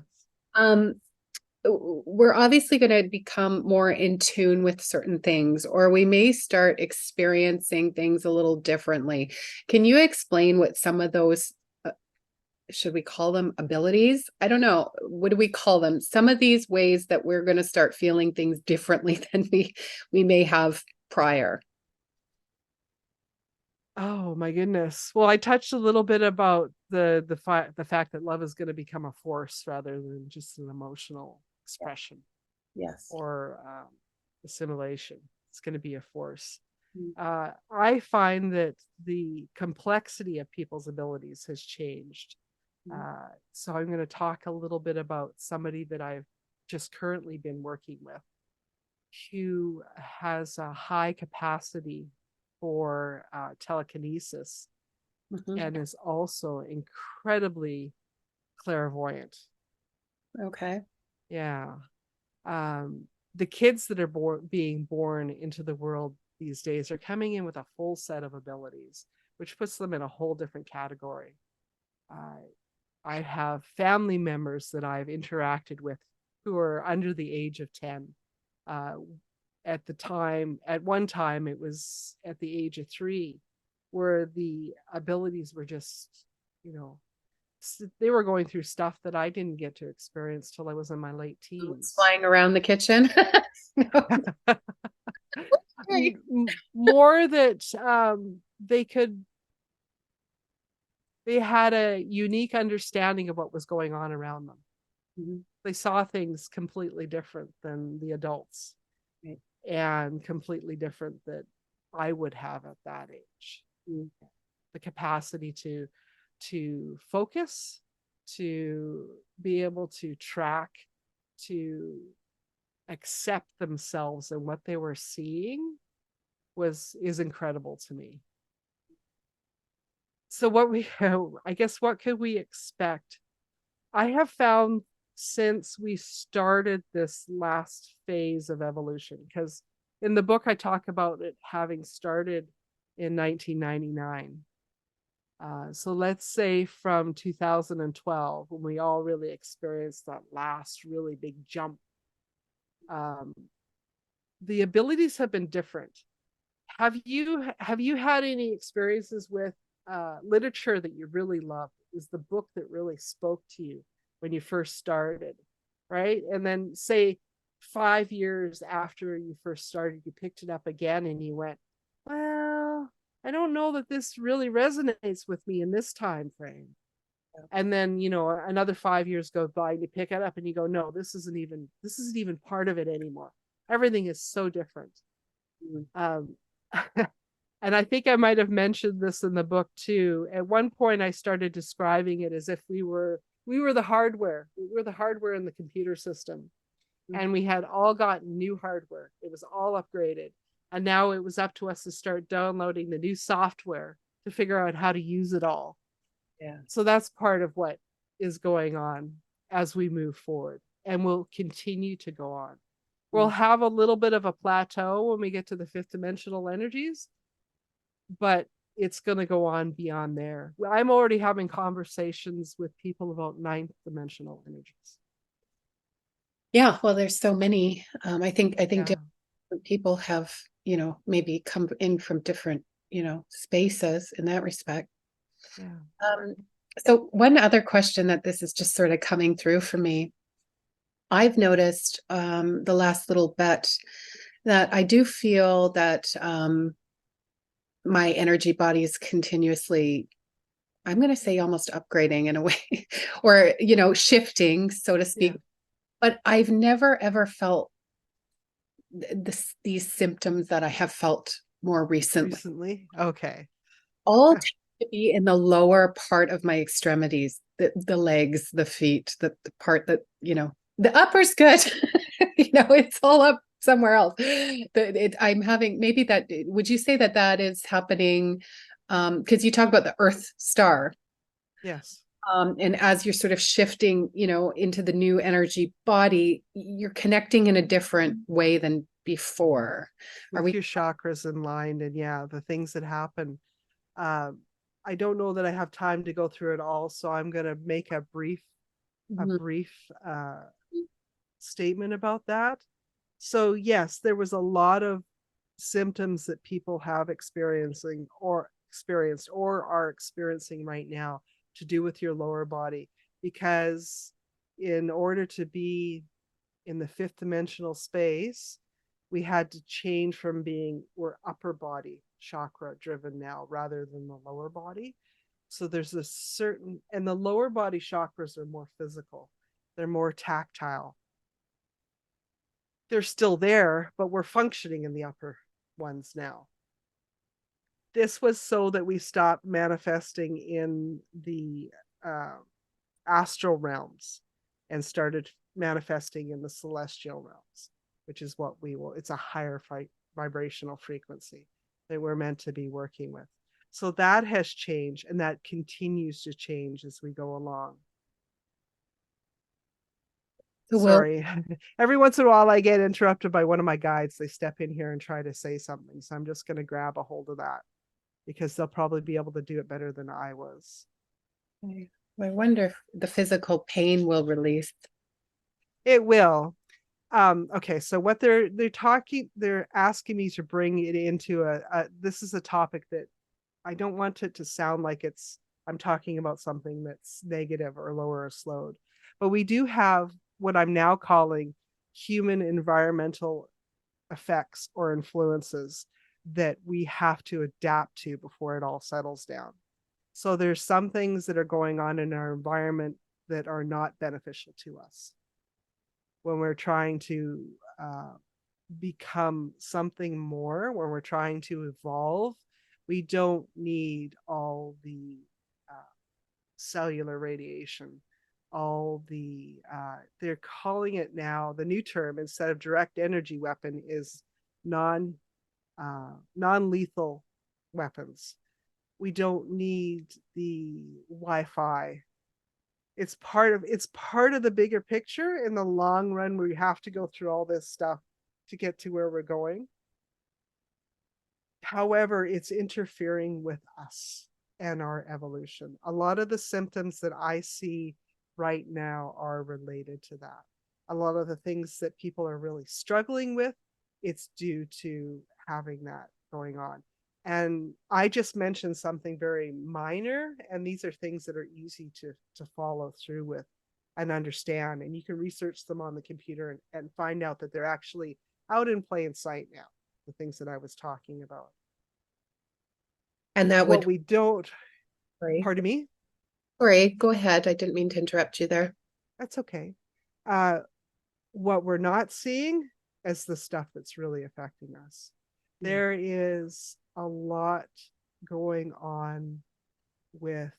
Um, we're obviously going to become more in tune with certain things, or we may start experiencing things a little differently. Can you explain what some of those, should we call them abilities? I don't know. What do we call them? Some of these ways that we're going to start feeling things differently than we may have prior. Oh my goodness. Well, I touched a little bit about the fact that love is going to become a force rather than just an emotional expression Yes. or assimilation. It's going to be a force. Mm. I find that the complexity of people's abilities has changed. So I'm going to talk a little bit about somebody that I've just currently been working with who has a high capacity for telekinesis Mhm. and is also incredibly clairvoyant. Okay. Yeah. The kids that are being born into the world these days are coming in with a full set of abilities, which puts them in a whole different category. I have family members that I've interacted with who are under the age of 10. Uh, at one time, it was at the age of 3, where the abilities were just, you know, they were going through stuff that I didn't get to experience till I was in my late Boots teens. flying around the kitchen. No. More that they had a unique understanding of what was going on around them. Mhm. They saw things completely different than the adults, Right. and completely different that I would have at that age. Mm. The capacity to focus, to be able to track, to accept themselves and what they were seeing is incredible to me. So I guess what could we expect? I have found since we started this last phase of evolution, because in the book I talk about it having started in 1999. So let's say from 2012, when we all really experienced that last really big jump, um, the abilities have been different. Have you had any experiences with literature that you really loved? Is the book that really spoke to you when you first started, right? And then say 5 years after you first started, you picked it up again and you went, well, I don't know that this really resonates with me in this time frame. And then another 5 years go by and you pick it up and you go, no, this isn't even part of it anymore. Everything is so different. Mm. um, and I think I might have mentioned this in the book too. At one point, I started describing it as if we were the hardware. We were the hardware in the computer system, Mm. and we had all gotten new hardware. It was all upgraded, and now it was up to us to start downloading the new software to figure out how to use it all. Yeah. So that's part of what is going on as we move forward, and will continue to go on. We'll Mm. have a little bit of a plateau when we get to the fifth dimensional energies, but it's going to go on beyond there. I'm already having conversations with people about ninth dimensional energies. Yeah, well, there's so many. I think Yeah. different people have, maybe come in from different, spaces in that respect. Yeah. Um, so one other question that this is just sort of coming through for me. I've noticed the last little bit that I do feel that my energy body is continuously, I'm going to say almost upgrading in a way, or, shifting, so to Yeah. speak. But I've never ever felt these symptoms that I have felt more recently. Recently. Okay. All tend to be in the lower part of my extremities, the legs, the feet, the part that, the upper's good. It's all up somewhere else. I'm having maybe that, would you say that that is happening? Because you talk about the Earth star. Yes. And as you're sort of shifting, into the new energy body, you're connecting in a different way than before. Are With we? your chakras in line, and yeah, the things that happen. Um, I don't know that I have time to go through it all, so I'm going to make a Mhm. brief statement about that. So yes, there was a lot of symptoms that people have experienced or are experiencing right now to do with your lower body, because in order to be in the fifth dimensional space, we had to change from being we're upper body chakra driven now rather than the lower body. So there's a certain, and the lower body chakras are more physical, they're more tactile. They're still there, but we're functioning in the upper ones now. This was so that we stopped manifesting in the uh, astral realms and started manifesting in the celestial realms, which is what we will, it's a higher vibrational frequency that we're meant to be working with. So that has changed, and that continues to change as we go along. So will Sorry. Every once in a while I get interrupted by one of my guides. They step in here and try to say something. So I'm just going to grab a hold of that because they'll probably be able to do it better than I was. I wonder if the physical pain will release. It will. Okay, so what they're asking me to bring it into this is a topic that I don't want it to sound like I'm talking about something that's negative or lower or slowed. But we do have what I'm now calling human environmental effects or influences that we have to adapt to before it all settles down. So there's some things that are going on in our environment that are not beneficial to us when we're trying to uh, become something more, when we're trying to evolve. We don't need all the uh, cellular radiation, all they're calling it now, the new term instead of direct energy weapon is non-lethal weapons. We don't need the Wi-Fi. It's part of the bigger picture. In the long run, we have to go through all this stuff to get to where we're going. However, it's interfering with us and our evolution. A lot of the symptoms that I see right now are related to that. A lot of the things that people are really struggling with, it's due to having that going on. And I just mentioned something very minor, and these are things that are easy to follow through with and understand. And you can research them on the computer and find out that they're actually out in plain sight now, the things that I was talking about. And that What would, we don't, sorry, pardon me, sorry, go ahead. I didn't mean to interrupt you there. that's okay. Uh, what we're not seeing is the stuff that's really affecting us. There is a lot going on with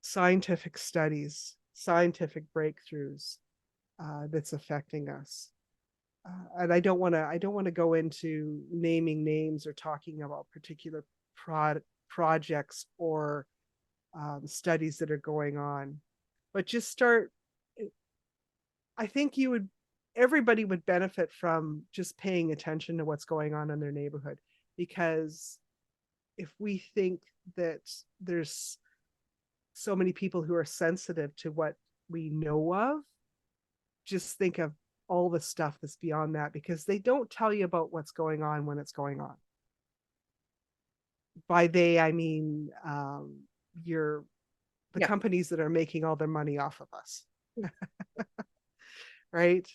scientific studies, scientific breakthroughs that's affecting us. And I don't want to go into naming names or talking about particular projects or studies that are going on, but just start. I think everybody would benefit from just paying attention to what's going on in their neighborhood. because if we think that there's so many people who are sensitive to what we know of, just think of all the stuff that's beyond that, because they don't tell you about what's going on when it's going on. By they, I mean your the Yeah. companies that are making all their money off of us. Right?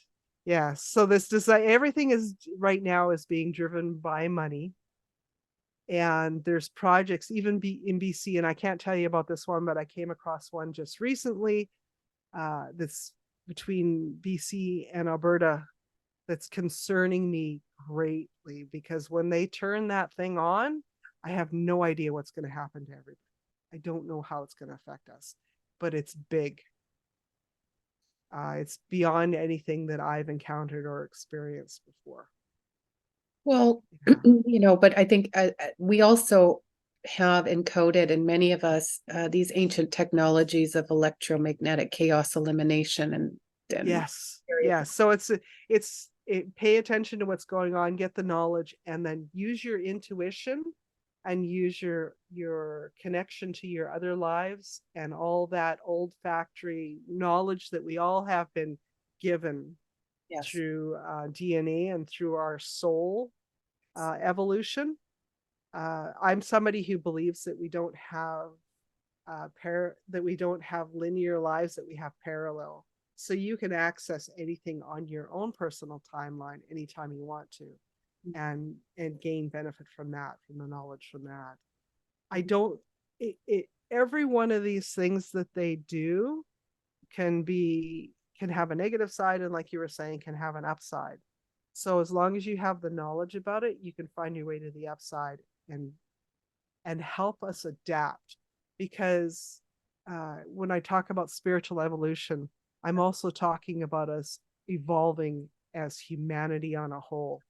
Yeah. So this design, everything is right now is being driven by money. And there's projects even in BC, and I can't tell you about this one, but I came across one just recently that's between BC and Alberta that's concerning me greatly, because when they turn that thing on, I have no idea what's going to happen to everybody. I don't know how it's going to affect us, but it's big. It's beyond anything that I've encountered or experienced before. Well, Yeah. but I think we also have encoded in many of us these ancient technologies of electromagnetic chaos elimination and Yes. Yes. So pay attention to what's going on, get the knowledge, and then use your intuition and use your connection to your other lives and all that old factory knowledge that we all have been given yes, through DNA and through our soul evolution. I'm somebody who believes that we don't have that we don't have linear lives, that we have parallel. So you can access anything on your own personal timeline anytime you want to, and gain benefit from that, from the knowledge from that. I don't every one of these things that they do can have a negative side, and like you were saying, can have an upside. So as long as you have the knowledge about it, you can find your way to the upside and help us adapt. Because when I talk about spiritual evolution, I'm also talking about us evolving as humanity on a whole.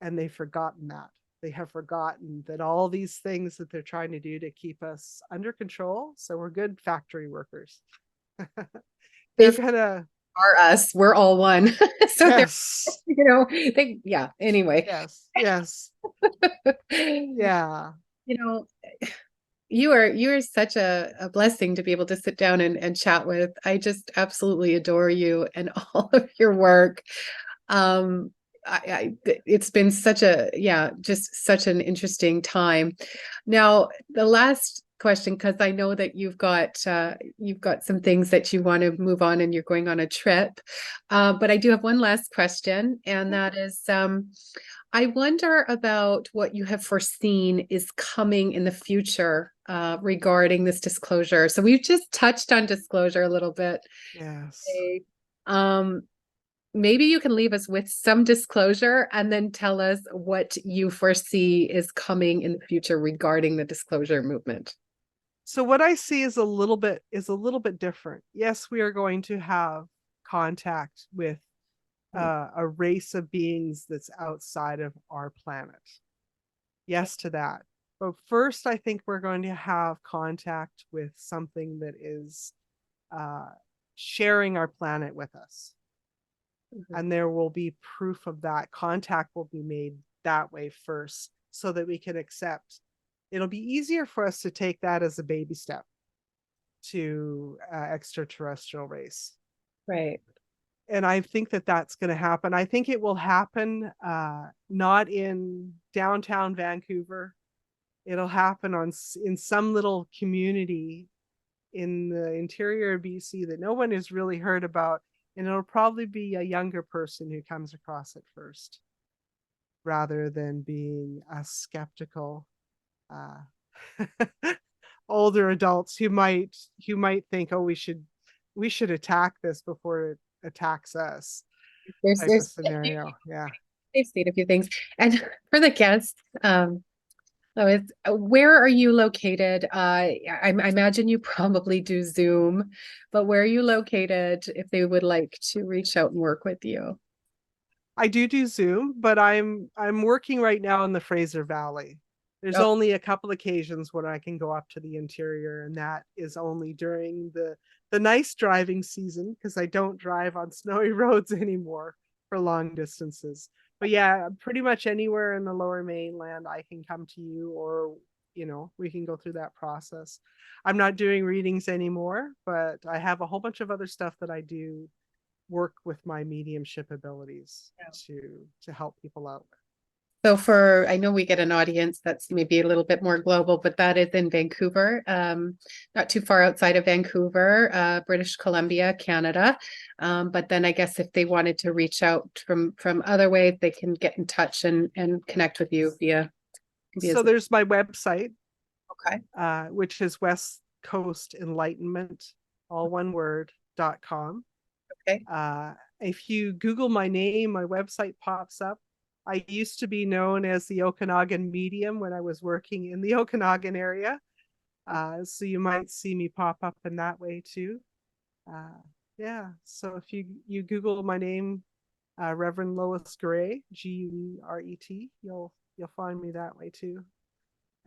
And they've forgotten that. They have forgotten that all these things that they're trying to do to keep us under control. So we're good factory workers. they They're gonna, are us. We're all one. So they're, yes, yeah. Anyway, yes, yes, yeah. you know, you are such a blessing to be able to sit down and chat with. I just absolutely adore you and all of your work. Um, it's been such just such an interesting time. Now, the last question, because I know that you've got some things that you want to move on and you're going on a trip. But I do have one last question, and that is, I wonder about what you have foreseen is coming in the future regarding this disclosure. So we've just touched on disclosure a little bit. Yes. Okay. Um, Maybe you can leave us with some disclosure and then tell us what you foresee is coming in the future regarding the disclosure movement. So what I see is a little bit different. Yes, we are going to have contact with a race of beings that's outside of our planet. Yes to that. But first, I think we're going to have contact with something that is uh, sharing our planet with us. Mhm. And there will be proof of that. Contact will be made that way first, so that we can accept. It'll be easier for us to take that as a baby step to extraterrestrial race. Right. And I think that that's going to happen. I think it will happen not in downtown Vancouver. It'll happen in some little community in the interior of BC that no one has really heard about, and it'll probably be a younger person who comes across it first, rather than being a skeptical older adults who might think, oh, we should attack this before it attacks us, type of There's scenario. Yeah. they've seen a few things. And for the guests, Lois, where are you located? I imagine you probably do Zoom, but where are you located if they would like to reach out and work with you? I do Zoom, but I'm working right now in the Fraser Valley. There's Oh, only a couple occasions when I can go up to the interior, and that is only during the nice driving season, because I don't drive on snowy roads anymore for long distances. But yeah, pretty much anywhere in the lower mainland, I can come to you, or, we can go through that process. I'm not doing readings anymore, but I have a whole bunch of other stuff that I do work with my mediumship abilities to help people out. So I know we get an audience that's maybe a little bit more global, but that is in Vancouver, not too far outside of Vancouver, British Columbia, Canada. But then I guess if they wanted to reach out from other ways, they can get in touch and connect with you via So Zoom. there's my website, Okay. which is West Coast Enlightenment, all one word.com. Okay. If you Google my name, my website pops up. I used to be known as the Okanagan Medium when I was working in the Okanagan area. So you might see me pop up in that way too. Uh, yeah. So if you Google my name, Reverend Lois Gueret, Guret, you'll find me that way too.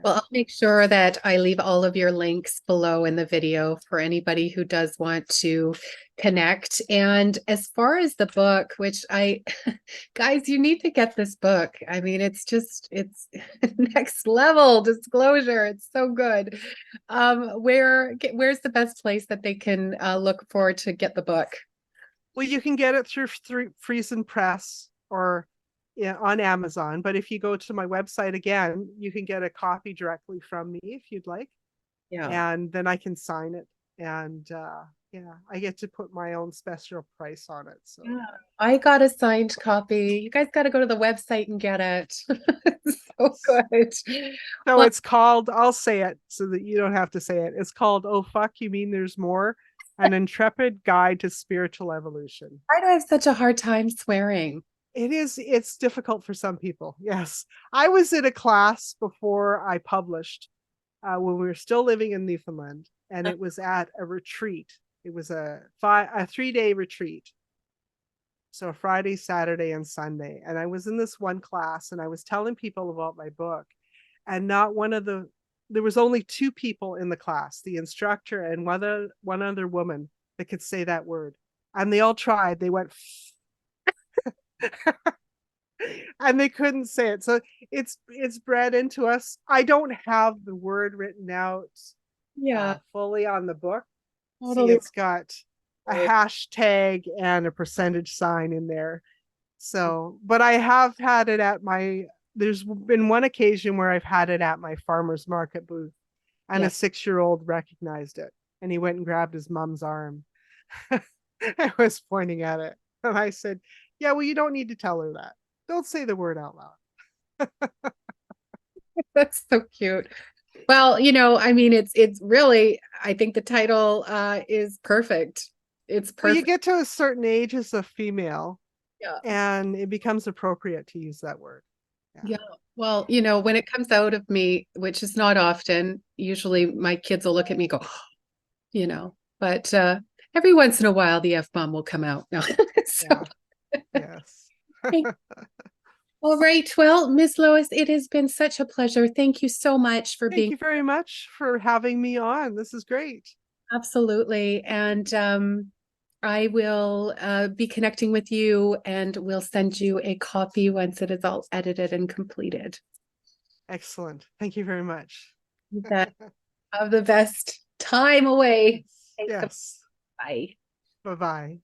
Well, I'll make sure that I leave all of your links below in the video for anybody who does want to connect. And as far as the book, which guys, you need to get this book. I mean, it's next level disclosure. It's so good. Where's the best place that they can look for to get the book? Well, you can get it through Friesen Press or on Amazon. But if you go to my website again, you can get a copy directly from me if you'd like, Yeah. and then I can sign it. And yeah, I get to put my own special price on it. So Yeah, I got a signed copy. You guys got to go to the website and get it. It's so good. so Well, it's called. I'll say it so that you don't have to say it. It's called "Oh fuck, you mean there's more." An intrepid guide to spiritual evolution. why do I have such a hard time swearing? It's difficult for some people. Yes. I was in a class before I published, when we were still living in Newfoundland, and it was at a retreat. It was a 3-day retreat. So Friday, Saturday, and Sunday. And I was in this one class and I was telling people about my book, and not one of there was only 2 people in the class, the instructor and one other woman that could say that word. And they all tried. They went and they couldn't say it. So it's bred into us. I don't have the word written out Yeah, fully on the book. See, totally. it's got a hashtag and a percentage sign in there. So, but I have had it at there's been one occasion where I've had it at my farmer's market booth, and Yeah. a 6-year-old recognized it, and he went and grabbed his mom's arm. I was pointing at it, and I said, yeah, well, you don't need to tell her that. Don't say the word out loud. That's so cute. Well, I mean, it's really, I think the title is perfect. It's Well, you perfect. get to a certain age as a female, Yeah. and it becomes appropriate to use that word. Yeah. Yeah. Well, when it comes out of me, which is not often, usually my kids will look at me and go, but every once in a while the F-bomb will come out. No. So, Yeah. Yes. all right. Well, Miss Lois, it has been such a pleasure. Thank you so much for Thank being you very much for having me on. This is great. absolutely. And I will be connecting with you and we'll send you a copy once it is all edited and completed. Excellent. Thank you very much. That have the best time away. Thanks. Yes. Bye. Bye bye.